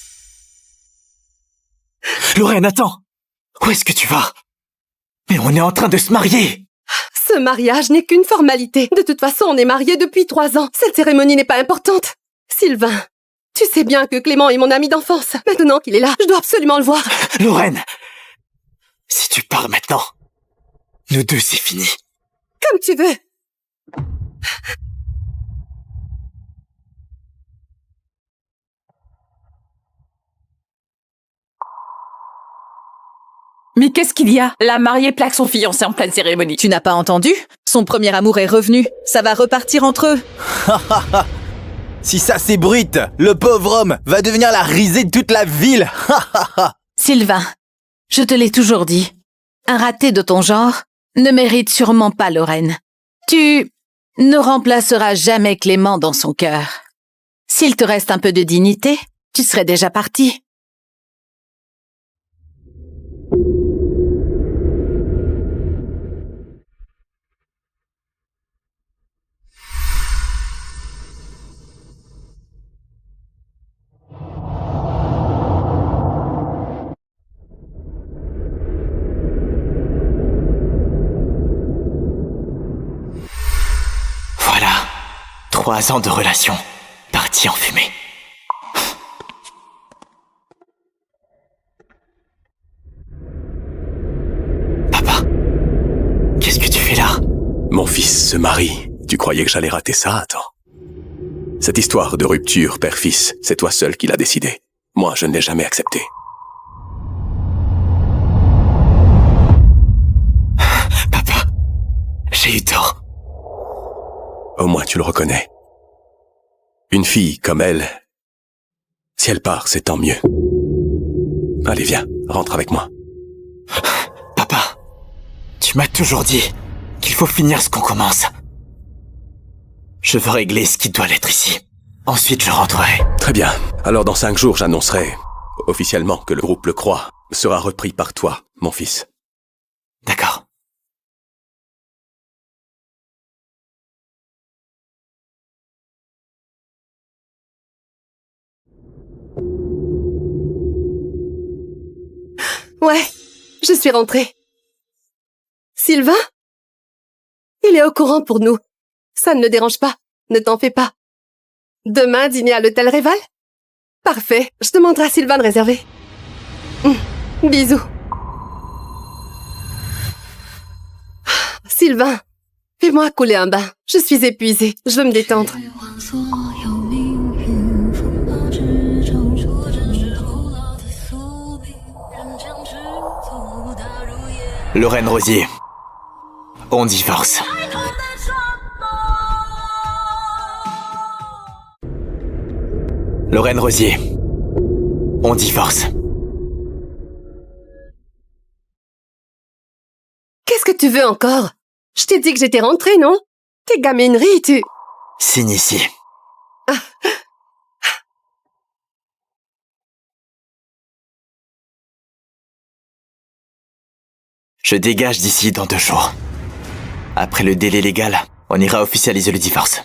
Lorraine, attends! Où est-ce que tu vas? Mais on est en train de se marier! Ce mariage n'est qu'une formalité. De toute façon, on est mariés depuis 3 ans. Cette cérémonie n'est pas importante. Sylvain, tu sais bien que Clément est mon ami d'enfance. Maintenant qu'il est là, je dois absolument le voir. Lorraine! Si tu pars maintenant, nous deux, c'est fini. Comme tu veux. Mais qu'est-ce qu'il y a? La mariée plaque son fiancé en pleine cérémonie. Tu n'as pas entendu? Son premier amour est revenu. Ça va repartir entre eux. Si ça s'ébruite, le pauvre homme va devenir la risée de toute la ville. Sylvain, je te l'ai toujours dit. Un raté de ton genre ne mérite sûrement pas Lorraine. Tu ne remplaceras jamais Clément dans son cœur. S'il te reste un peu de dignité, tu serais déjà parti. Voilà. 3 ans de relation, partis en fumée. Papa, qu'est-ce que tu fais là? Mon fils se marie. Tu croyais que j'allais rater ça? Attends. Cette histoire de rupture père-fils, c'est toi seul qui l'as décidé. Moi, je ne l'ai jamais accepté. Papa, j'ai eu tort. Au moins, tu le reconnais. Une fille comme elle, si elle part, c'est tant mieux. Allez, viens, rentre avec moi. Papa, tu m'as toujours dit qu'il faut finir ce qu'on commence. Je veux régler ce qui doit l'être ici. Ensuite, je rentrerai. Très bien. Alors, dans 5 jours, j'annoncerai officiellement que le groupe Le Croix sera repris par toi, mon fils. D'accord. Ouais, je suis rentrée. Sylvain? Il est au courant pour nous. Ça ne le dérange pas. Ne t'en fais pas. Demain, dîner à l'hôtel Réval? Parfait. Je demanderai à Sylvain de réserver. Bisous. Sylvain, fais-moi couler un bain. Je suis épuisée. Je veux me détendre. Lorraine Rosier, on divorce. Lorraine Rosier, on divorce. Qu'est-ce que tu veux encore? Je t'ai dit que j'étais rentrée, non? Tes gamineries, tu... Signe ici. Je dégage d'ici dans 2 jours. Après le délai légal, on ira officialiser le divorce.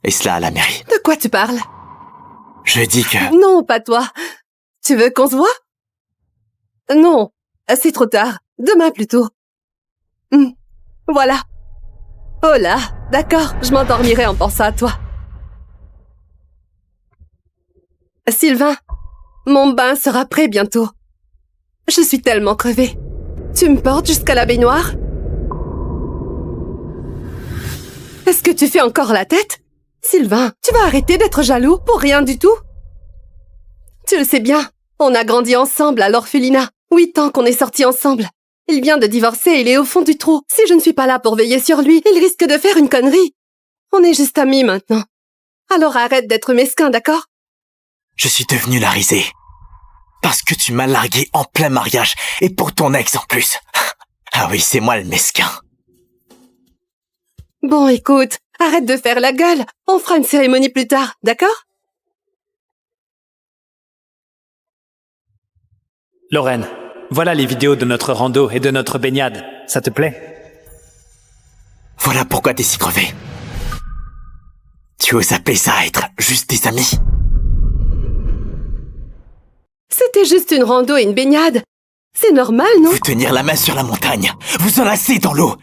Et cela à la mairie. De quoi tu parles? Je dis que... Non, pas toi. Tu veux qu'on se voit? Non, c'est trop tard. Demain plutôt. Voilà. Oh là, d'accord, je m'endormirai en pensant à toi. Sylvain, mon bain sera prêt bientôt. Je suis tellement crevée. Tu me portes jusqu'à la baignoire? Est-ce que tu fais encore la tête? Sylvain, tu vas arrêter d'être jaloux pour rien du tout? Tu le sais bien, on a grandi ensemble à l'orphelinat. 8 ans qu'on est sortis ensemble. Il vient de divorcer et il est au fond du trou. Si je ne suis pas là pour veiller sur lui, il risque de faire une connerie. On est juste amis maintenant. Alors arrête d'être mesquin, d'accord? Je suis devenu la risée. Parce que tu m'as largué en plein mariage, et pour ton ex en plus. Ah oui, c'est moi le mesquin. Bon, écoute, arrête de faire la gueule. On fera une cérémonie plus tard, d'accord? Lorraine, voilà les vidéos de notre rando et de notre baignade. Ça te plaît? Voilà pourquoi t'es si crevé. Tu oses appeler ça être juste des amis? C'était juste une rando et une baignade. C'est normal, non? Vous tenir la main sur la montagne, vous enlacer dans l'eau.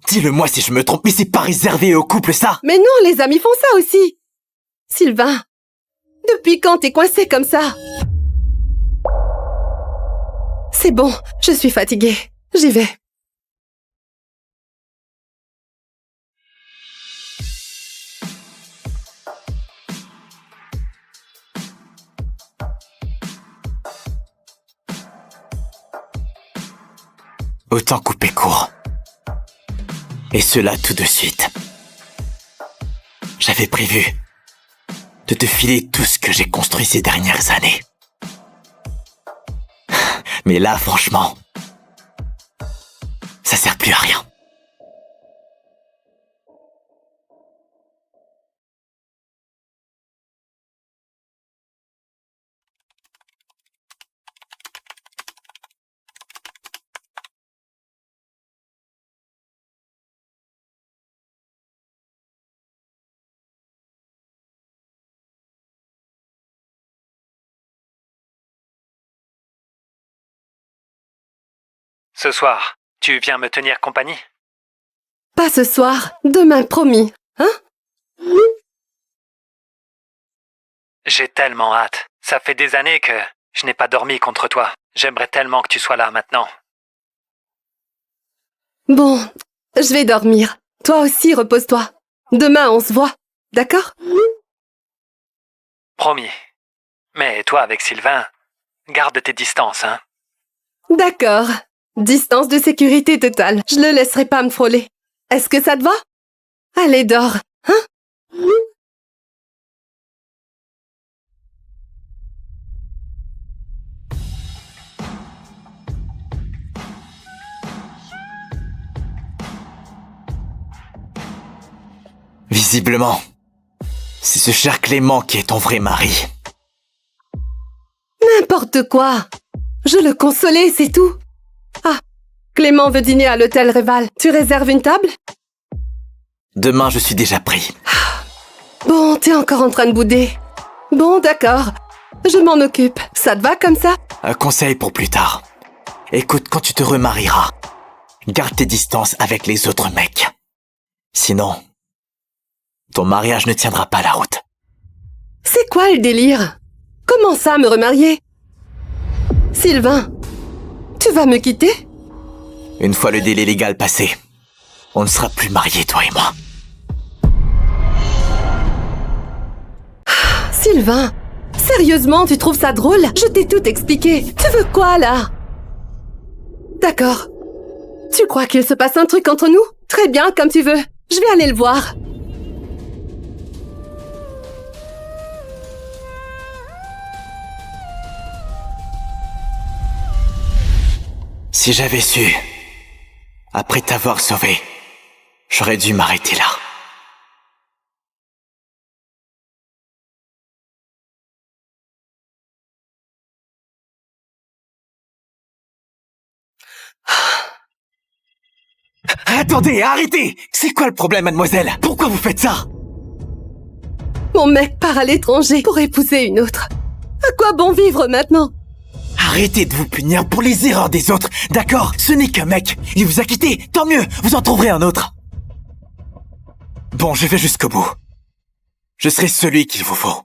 Dis-le-moi si je me trompe, mais c'est pas réservé aux couples, ça? Mais non, les amis font ça aussi. Sylvain, depuis quand t'es coincé comme ça? C'est bon, je suis fatiguée. J'y vais. Autant couper court. Et cela tout de suite. J'avais prévu de te filer tout ce que j'ai construit ces dernières années. Mais là, franchement, ça sert plus à rien. Ce soir, tu viens me tenir compagnie? Pas ce soir, demain promis, hein? J'ai tellement hâte. Ça fait des années que je n'ai pas dormi contre toi. J'aimerais tellement que tu sois là maintenant. Bon, je vais dormir. Toi aussi, repose-toi. Demain, on se voit, d'accord? Promis. Mais toi, avec Sylvain, garde tes distances, hein? D'accord. Distance de sécurité totale. Je le laisserai pas me frôler. Est-ce que ça te va? Allez, dors, hein? Visiblement, c'est ce cher Clément qui est ton vrai mari. N'importe quoi. Je le consolais, c'est tout. Ah, Clément veut dîner à l'hôtel Réval. Tu réserves une table? Demain, je suis déjà pris. Bon, t'es encore en train de bouder. Bon, d'accord. Je m'en occupe. Ça te va comme ça? Un conseil pour plus tard. Écoute, quand tu te remarieras, garde tes distances avec les autres mecs. Sinon, ton mariage ne tiendra pas la route. C'est quoi le délire? Comment ça, me remarier? Sylvain, tu vas me quitter? Une fois le délai légal passé, on ne sera plus mariés, toi et moi. Sylvain, sérieusement, tu trouves ça drôle? Je t'ai tout expliqué. Tu veux quoi, là? D'accord. Tu crois qu'il se passe un truc entre nous? Très bien, comme tu veux. Je vais aller le voir. Si j'avais su, après t'avoir sauvé, j'aurais dû m'arrêter là. Attendez, arrêtez! C'est quoi le problème, mademoiselle? Pourquoi vous faites ça? Mon mec part à l'étranger pour épouser une autre. À quoi bon vivre maintenant? Arrêtez de vous punir pour les erreurs des autres, d'accord? Ce n'est qu'un mec. Il vous a quitté, tant mieux, vous en trouverez un autre. Bon, je vais jusqu'au bout. Je serai celui qu'il vous faut.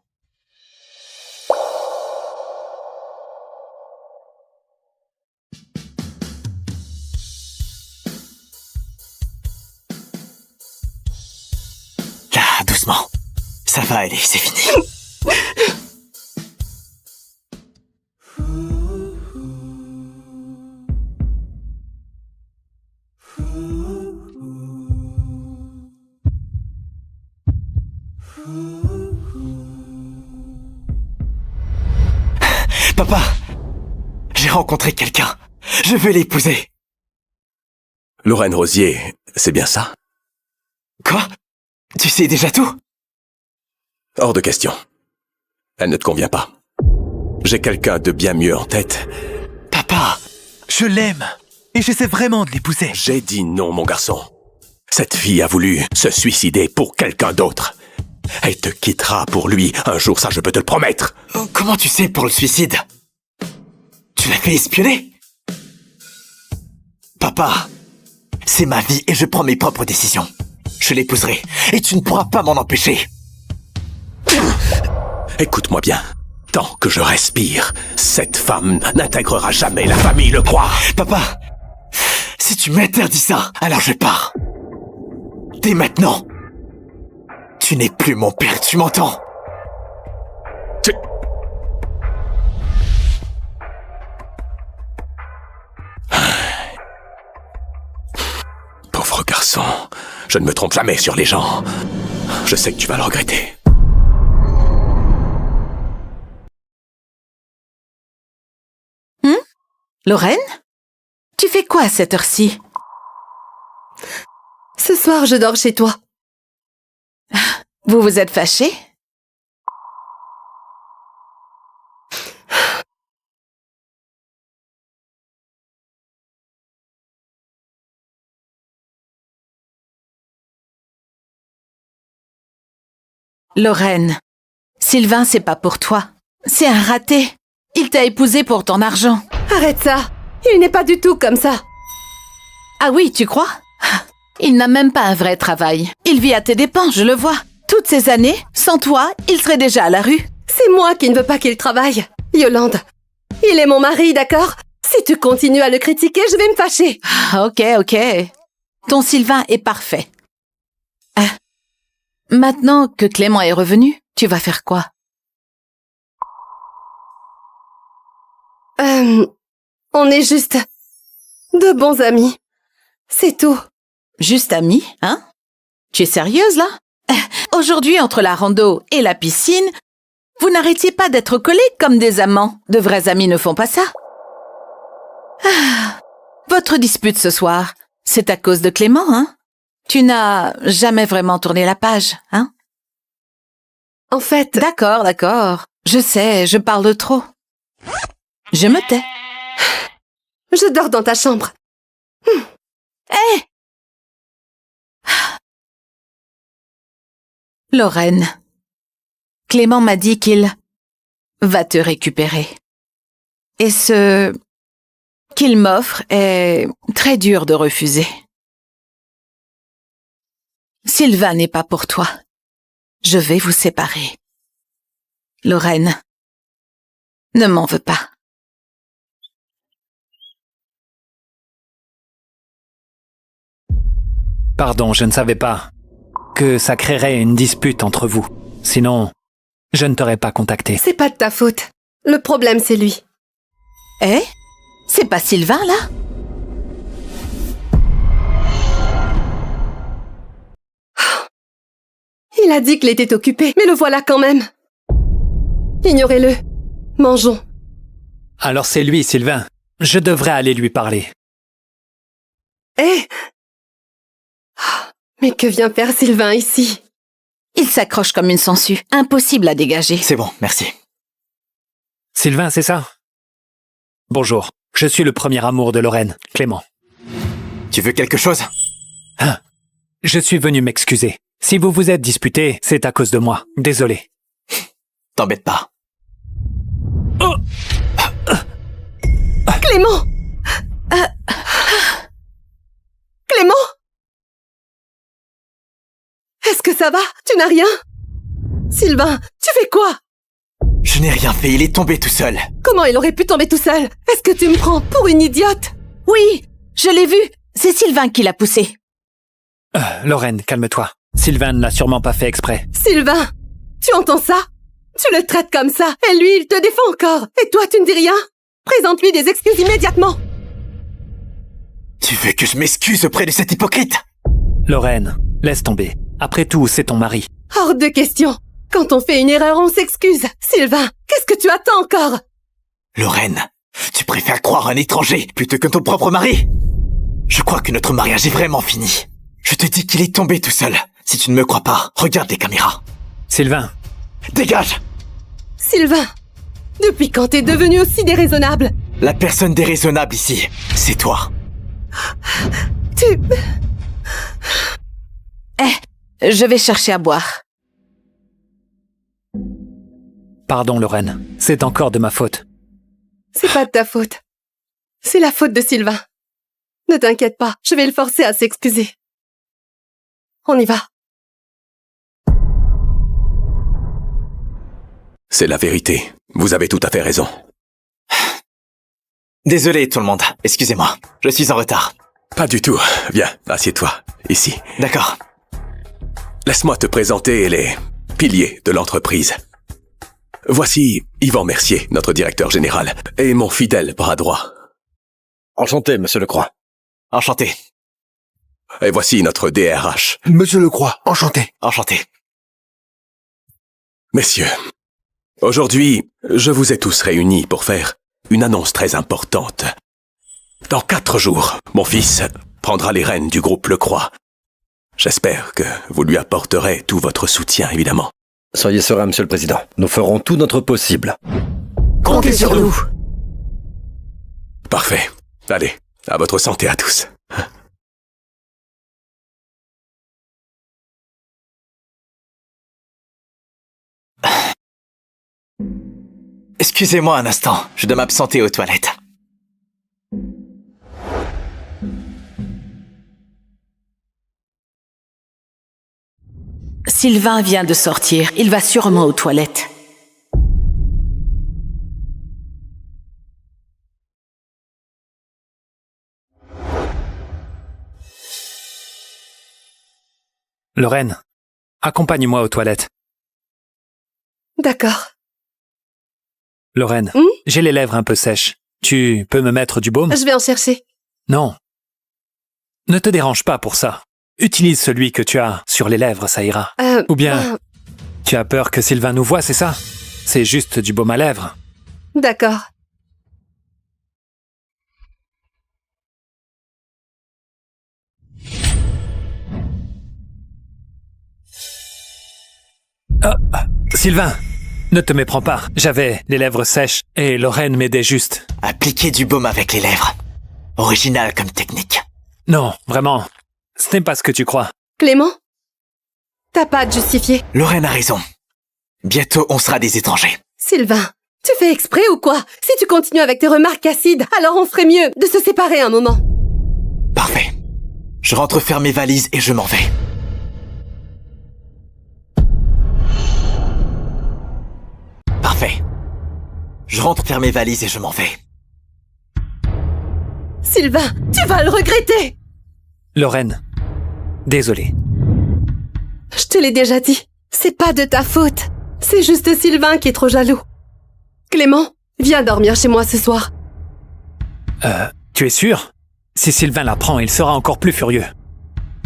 Là, doucement. Ça va aller, c'est fini. Papa, j'ai rencontré quelqu'un. Je veux l'épouser. Lorraine Rosier, c'est bien ça? Quoi? Tu sais déjà tout? Hors de question. Elle ne te convient pas. J'ai quelqu'un de bien mieux en tête. Papa, je l'aime. Et j'essaie vraiment de l'épouser. J'ai dit non, mon garçon. Cette fille a voulu se suicider pour quelqu'un d'autre. Elle te quittera pour lui un jour, ça je peux te le promettre. Comment tu sais pour le suicide? Tu l'as fait espionner? Papa, c'est ma vie et je prends mes propres décisions. Je l'épouserai et tu ne pourras pas m'en empêcher. Écoute-moi bien. Tant que je respire, cette femme n'intégrera jamais la famille Le Croix. Papa, si tu m'interdis ça, alors je pars. Dès maintenant. Tu n'es plus mon père, tu m'entends? Pauvre garçon, je ne me trompe jamais sur les gens. Je sais que tu vas le regretter. Lorraine? Tu fais quoi à cette heure-ci? Ce soir, je dors chez toi. Vous vous êtes fâchés? Lorraine, Sylvain, c'est pas pour toi. C'est un raté. Il t'a épousée pour ton argent. Arrête ça. Il n'est pas du tout comme ça. Ah oui, tu crois? Il n'a même pas un vrai travail. Il vit à tes dépens, je le vois. Toutes ces années, sans toi, il serait déjà à la rue. C'est moi qui ne veux pas qu'il travaille. Yolande, il est mon mari, d'accord? Si tu continues à le critiquer, je vais me fâcher. Ok. Ton Sylvain est parfait. Maintenant que Clément est revenu, tu vas faire quoi? On est juste de bons amis. C'est tout. Juste amis, hein? Tu es sérieuse, là? Aujourd'hui, entre la rando et la piscine, vous n'arrêtiez pas d'être collés comme des amants. De vrais amis ne font pas ça. Votre dispute ce soir, c'est à cause de Clément, hein? Tu n'as jamais vraiment tourné la page, hein? En fait... D'accord. Je sais, je parle de trop. Je me tais. Je dors dans ta chambre. Hé! Lorraine, Clément m'a dit qu'il va te récupérer. Et ce qu'il m'offre est très dur de refuser. Sylvain n'est pas pour toi. Je vais vous séparer. Lorraine, ne m'en veux pas. Pardon, je ne savais pas que ça créerait une dispute entre vous. Sinon, je ne t'aurais pas contacté. C'est pas de ta faute. Le problème, c'est lui. C'est pas Sylvain, là? Il a dit qu'il était occupé, mais le voilà quand même. Ignorez-le. Mangeons. Alors c'est lui, Sylvain. Je devrais aller lui parler. Eh! Mais que vient faire Sylvain ici? Il s'accroche comme une sangsue. Impossible à dégager. C'est bon, merci. Sylvain, c'est ça? Bonjour. Je suis le premier amour de Lorraine, Clément. Tu veux quelque chose? Hein? Je suis venu m'excuser. Si vous vous êtes disputé, c'est à cause de moi. Désolé. T'embête pas. Oh! Clément! Clément? Est-ce que ça va? Tu n'as rien? Sylvain, tu fais quoi? Je n'ai rien fait, il est tombé tout seul. Comment il aurait pu tomber tout seul? Est-ce que tu me prends pour une idiote? Oui, je l'ai vu. C'est Sylvain qui l'a poussé. Lorraine, calme-toi. Sylvain ne l'a sûrement pas fait exprès. Sylvain, tu entends ça? Tu le traites comme ça, et lui, il te défend encore. Et toi, tu ne dis rien? Présente-lui des excuses immédiatement. Tu veux que je m'excuse auprès de cet hypocrite? Lorraine, laisse tomber. Après tout, c'est ton mari. Hors de question. Quand on fait une erreur, on s'excuse. Sylvain, qu'est-ce que tu attends encore? Lorraine, tu préfères croire un étranger plutôt que ton propre mari? Je crois que notre mariage est vraiment fini. Je te dis qu'il est tombé tout seul. Si tu ne me crois pas, regarde les caméras. Sylvain. Dégage! Sylvain, depuis quand t'es devenu aussi déraisonnable? La personne déraisonnable ici, c'est toi. Tu... Je vais chercher à boire. Pardon, Lorraine. C'est encore de ma faute. C'est pas de ta faute. C'est la faute de Sylvain. Ne t'inquiète pas, je vais le forcer à s'excuser. On y va. C'est la vérité. Vous avez tout à fait raison. Désolé tout le monde, excusez-moi, je suis en retard. Pas du tout. Viens, assieds-toi, ici. D'accord. Laisse-moi te présenter les piliers de l'entreprise. Voici Yvan Mercier, notre directeur général, et mon fidèle bras droit. Enchanté, monsieur Lecroix. Enchanté. Et voici notre DRH. Monsieur Lecroix, enchanté. Enchanté. Messieurs, aujourd'hui, je vous ai tous réunis pour faire une annonce très importante. Dans 4 jours, mon fils prendra les rênes du groupe Lecroix. J'espère que vous lui apporterez tout votre soutien, évidemment. Soyez serein, monsieur le président. Nous ferons tout notre possible. Comptez sur nous. Parfait. Allez, à votre santé à tous. Excusez-moi un instant, je dois m'absenter aux toilettes. Sylvain vient de sortir. Il va sûrement aux toilettes. Lorraine, accompagne-moi aux toilettes. D'accord. Lorraine, j'ai les lèvres un peu sèches. Tu peux me mettre du baume? Je vais en chercher. Non. Ne te dérange pas pour ça. Utilise celui que tu as sur les lèvres, ça ira. Ou bien, tu as peur que Sylvain nous voie, c'est ça? C'est juste du baume à lèvres. D'accord. Sylvain, ne te méprends pas. J'avais les lèvres sèches et Lorraine m'aidait juste. Appliquer du baume avec les lèvres. Original comme technique. Non, vraiment. Ce n'est pas ce que tu crois. Clément? T'as pas à te justifier. Lorraine a raison. Bientôt, on sera des étrangers. Sylvain, tu fais exprès ou quoi? Si tu continues avec tes remarques acides, alors on ferait mieux de se séparer un moment. Parfait. Je rentre faire mes valises et je m'en vais. Parfait. Je rentre faire mes valises et je m'en vais. Sylvain, tu vas le regretter! Lorraine, désolé. Je te l'ai déjà dit, c'est pas de ta faute. C'est juste Sylvain qui est trop jaloux. Clément, viens dormir chez moi ce soir. Tu es sûr? Si Sylvain l'apprend, il sera encore plus furieux.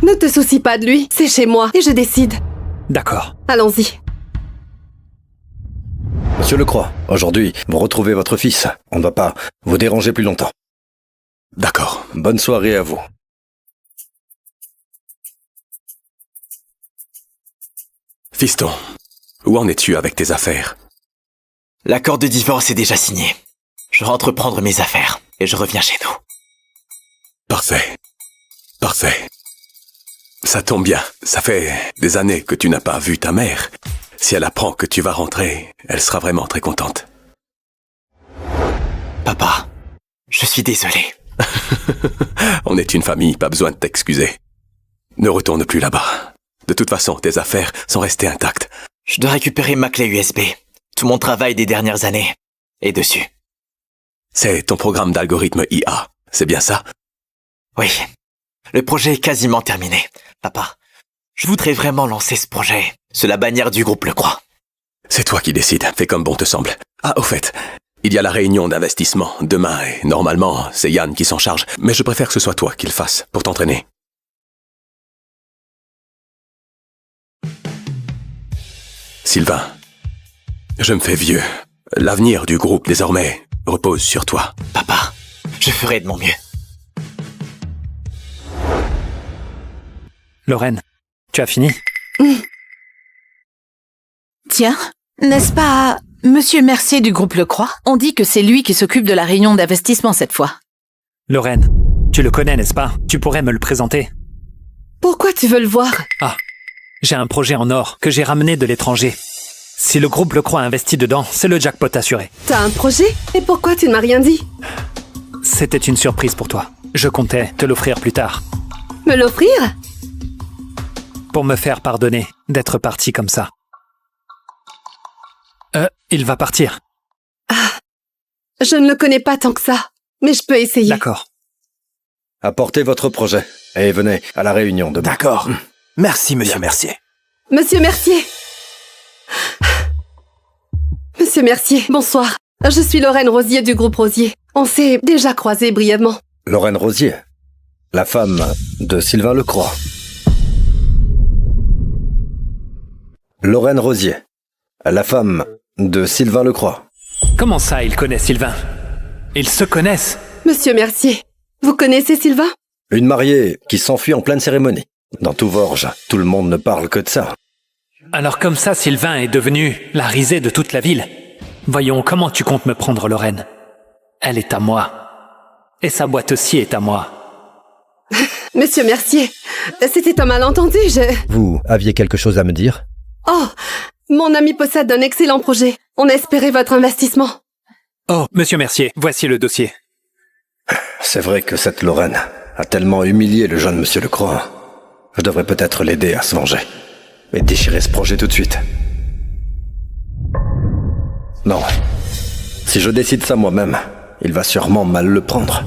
Ne te soucie pas de lui, c'est chez moi et je décide. D'accord. Allons-y. Monsieur Lecroix, aujourd'hui, vous retrouvez votre fils. On ne va pas vous déranger plus longtemps. D'accord. Bonne soirée à vous. Fiston, où en es-tu avec tes affaires? L'accord de divorce est déjà signé. Je rentre prendre mes affaires et je reviens chez nous. Parfait. Parfait. Ça tombe bien. Ça fait des années que tu n'as pas vu ta mère. Si elle apprend que tu vas rentrer, elle sera vraiment très contente. Papa, je suis désolé. On est une famille, pas besoin de t'excuser. Ne retourne plus là-bas. De toute façon, tes affaires sont restées intactes. Je dois récupérer ma clé USB. Tout mon travail des dernières années est dessus. C'est ton programme d'algorithme IA, c'est bien ça? Oui. Le projet est quasiment terminé. Papa, je voudrais vraiment lancer ce projet sous la bannière du groupe Lecroix. C'est toi qui décides, fais comme bon te semble. Ah, au fait, il y a la réunion d'investissement demain et normalement, c'est Yann qui s'en charge, mais je préfère que ce soit toi qui le fasse pour t'entraîner. Sylvain, je me fais vieux. L'avenir du groupe, désormais, repose sur toi. Papa, je ferai de mon mieux. Lorraine, tu as fini? Tiens, n'est-ce pas Monsieur Mercier du groupe Lecroix? On dit que c'est lui qui s'occupe de la réunion d'investissement cette fois. Lorraine, tu le connais, n'est-ce pas? Tu pourrais me le présenter. Pourquoi tu veux le voir? Ah, j'ai un projet en or que j'ai ramené de l'étranger. Si le groupe Lecroix investit dedans, c'est le jackpot assuré. T'as un projet? Et pourquoi tu ne m'as rien dit? C'était une surprise pour toi. Je comptais te l'offrir plus tard. Me l'offrir? Pour me faire pardonner d'être parti comme ça. Il va partir. Ah, je ne le connais pas tant que ça, mais je peux essayer. D'accord. Apportez votre projet et venez à la réunion demain. D'accord. Merci, monsieur Mercier. Monsieur Mercier! Monsieur Mercier, bonsoir. Je suis Lorraine Rosier du groupe Rosier. On s'est déjà croisés brièvement. Lorraine Rosier, la femme de Sylvain Lecroix. Lorraine Rosier, la femme de Sylvain Lecroix. Comment ça, il connaît Sylvain? Ils se connaissent? Monsieur Mercier, vous connaissez Sylvain? Une mariée qui s'enfuit en pleine cérémonie. Dans tout Vorges, tout le monde ne parle que de ça. Alors comme ça, Sylvain est devenu la risée de toute la ville. Voyons, comment tu comptes me prendre, Lorraine? Elle est à moi. Et sa boîte aussi est à moi. Monsieur Mercier, c'était un malentendu, Vous aviez quelque chose à me dire? Oh, mon ami possède un excellent projet. On espérait votre investissement. Oh, monsieur Mercier, voici le dossier. C'est vrai que cette Lorraine a tellement humilié le jeune monsieur Lecroix. Je devrais peut-être l'aider à se venger. Et déchirer ce projet tout de suite. Non. Si je décide ça moi-même, il va sûrement mal le prendre.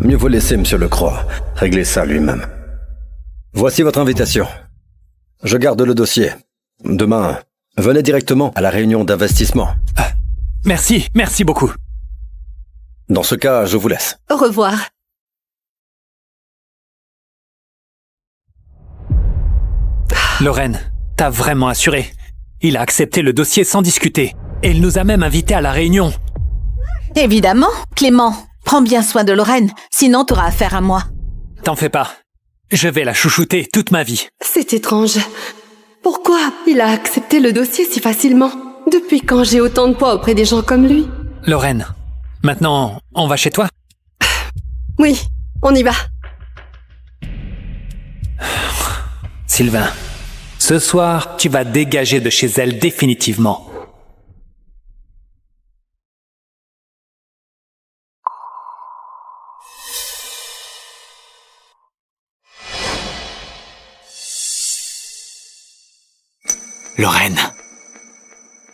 Mieux vaut laisser monsieur Lecroix régler ça lui-même. Voici votre invitation. Je garde le dossier. Demain, venez directement à la réunion d'investissement. Merci beaucoup. Dans ce cas, je vous laisse. Au revoir. Lorraine, t'as vraiment assuré. Il a accepté le dossier sans discuter. Et il nous a même invités à la réunion. Évidemment, Clément. Prends bien soin de Lorraine, sinon t'auras affaire à moi. T'en fais pas. Je vais la chouchouter toute ma vie. C'est étrange. Pourquoi il a accepté le dossier si facilement? Depuis quand j'ai autant de poids auprès des gens comme lui? Lorraine, maintenant, on va chez toi? Oui, on y va. Sylvain, ce soir, tu vas dégager de chez elle définitivement. Lorraine,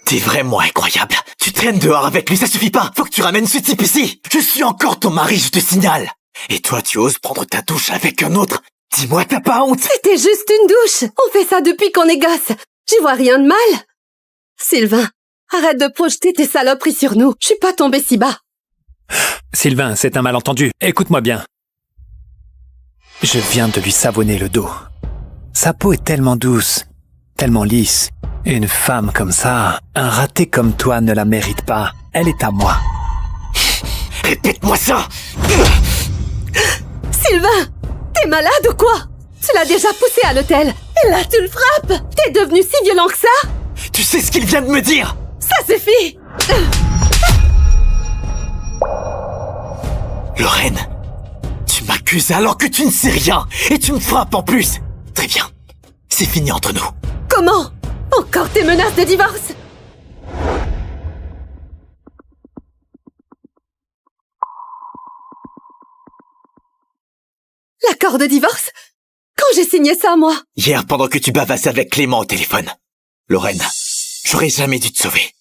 t'es vraiment incroyable. Tu traînes dehors avec lui, ça suffit pas. Faut que tu ramènes ce type ici. Je suis encore ton mari, je te signale. Et toi, tu oses prendre ta douche avec un autre? Dis-moi, t'as pas honte? C'était juste une douche. On fait ça depuis qu'on est gosse. J'y vois rien de mal. Sylvain, arrête de projeter tes saloperies sur nous. Je suis pas tombée si bas. Sylvain, c'est un malentendu. Écoute-moi bien. Je viens de lui savonner le dos. Sa peau est tellement douce, tellement lisse. Une femme comme ça, un raté comme toi ne la mérite pas. Elle est à moi. Répète-moi ça! Sylvain! T'es malade ou quoi? Tu l'as déjà poussé à l'hôtel. Et là, tu le frappes! T'es devenu si violent que ça? Tu sais ce qu'il vient de me dire? Ça suffit! Lorraine, tu m'accuses alors que tu ne sais rien. Et tu me frappes en plus. Très bien. C'est fini entre nous. Comment? Encore tes menaces de divorce? L'accord de divorce? Quand j'ai signé ça, moi? Hier, pendant que tu bavassais avec Clément au téléphone. Lorraine, j'aurais jamais dû te sauver.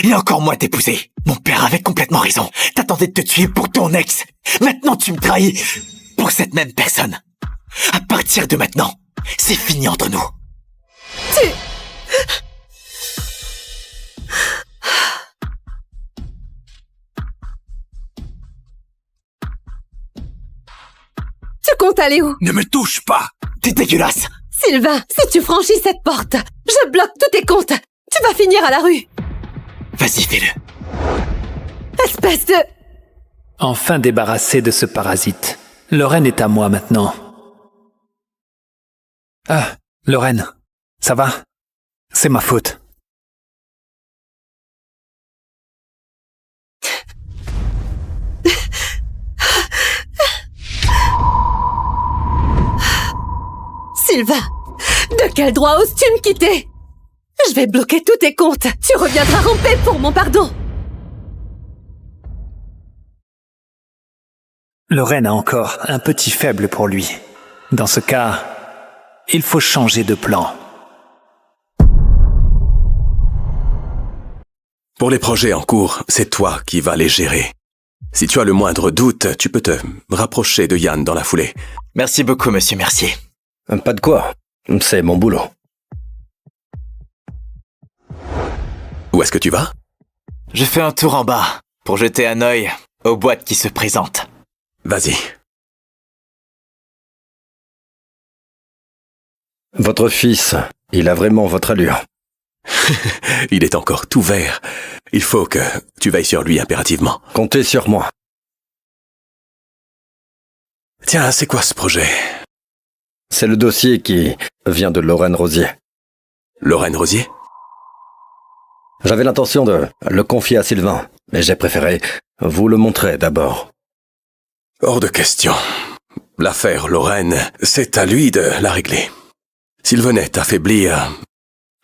Et encore moins t'épouser. Mon père avait complètement raison. T'attendais de te tuer pour ton ex. Maintenant, tu me trahis pour cette même personne. À partir de maintenant, c'est fini entre nous. Tu comptes aller où? Ne me touche pas! T'es dégueulasse! Sylvain, si tu franchis cette porte, je bloque tous tes comptes. Tu vas finir à la rue. Vas-y, fais-le. Espèce de... Enfin débarrassé de ce parasite. Lorraine est à moi maintenant. Ah, Lorraine, ça va? C'est ma faute. Sylvain, de quel droit oses-tu me quitter? Je vais bloquer tous tes comptes. Tu reviendras ramper pour mon pardon. Lorraine a encore un petit faible pour lui. Dans ce cas, il faut changer de plan. Pour les projets en cours, c'est toi qui vas les gérer. Si tu as le moindre doute, tu peux te rapprocher de Yann dans la foulée. Merci beaucoup, monsieur Mercier. Pas de quoi. C'est mon boulot. Où est-ce que tu vas? Je fais un tour en bas pour jeter un œil aux boîtes qui se présentent. Vas-y. Votre fils, il a vraiment votre allure. Il est encore tout vert. Il faut que tu veilles sur lui impérativement. Comptez sur moi. Tiens, c'est quoi ce projet? C'est le dossier qui vient de Lorraine Rosier. Lorraine Rosier? J'avais l'intention de le confier à Sylvain, mais j'ai préféré vous le montrer d'abord. Hors de question. L'affaire Lorraine, c'est à lui de la régler. S'il venait t'affaiblir,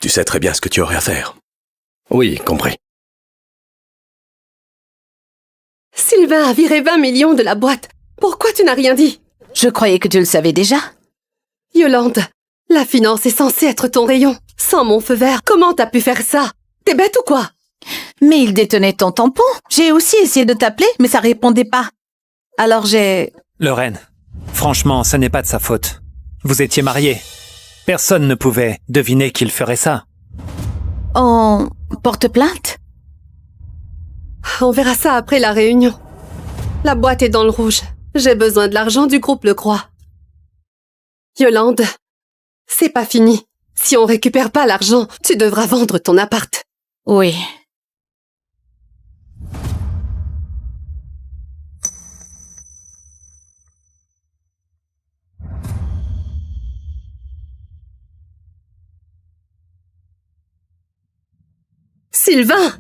tu sais très bien ce que tu aurais à faire. Oui, compris. Sylvain a viré 20 millions de la boîte. Pourquoi tu n'as rien dit? Je croyais que tu le savais déjà. Yolande, la finance est censée être ton rayon. Sans mon feu vert, comment t'as pu faire ça? T'es bête ou quoi? Mais il détenait ton tampon. J'ai aussi essayé de t'appeler, mais ça répondait pas. Alors j'ai... Lorraine, franchement, ce n'est pas de sa faute. Vous étiez mariés. Personne ne pouvait deviner qu'il ferait ça. On porte plainte? On verra ça après la réunion. La boîte est dans le rouge. J'ai besoin de l'argent du groupe Lecroix. Yolande, c'est pas fini. Si on récupère pas l'argent, tu devras vendre ton appart. Oui. Sylvain!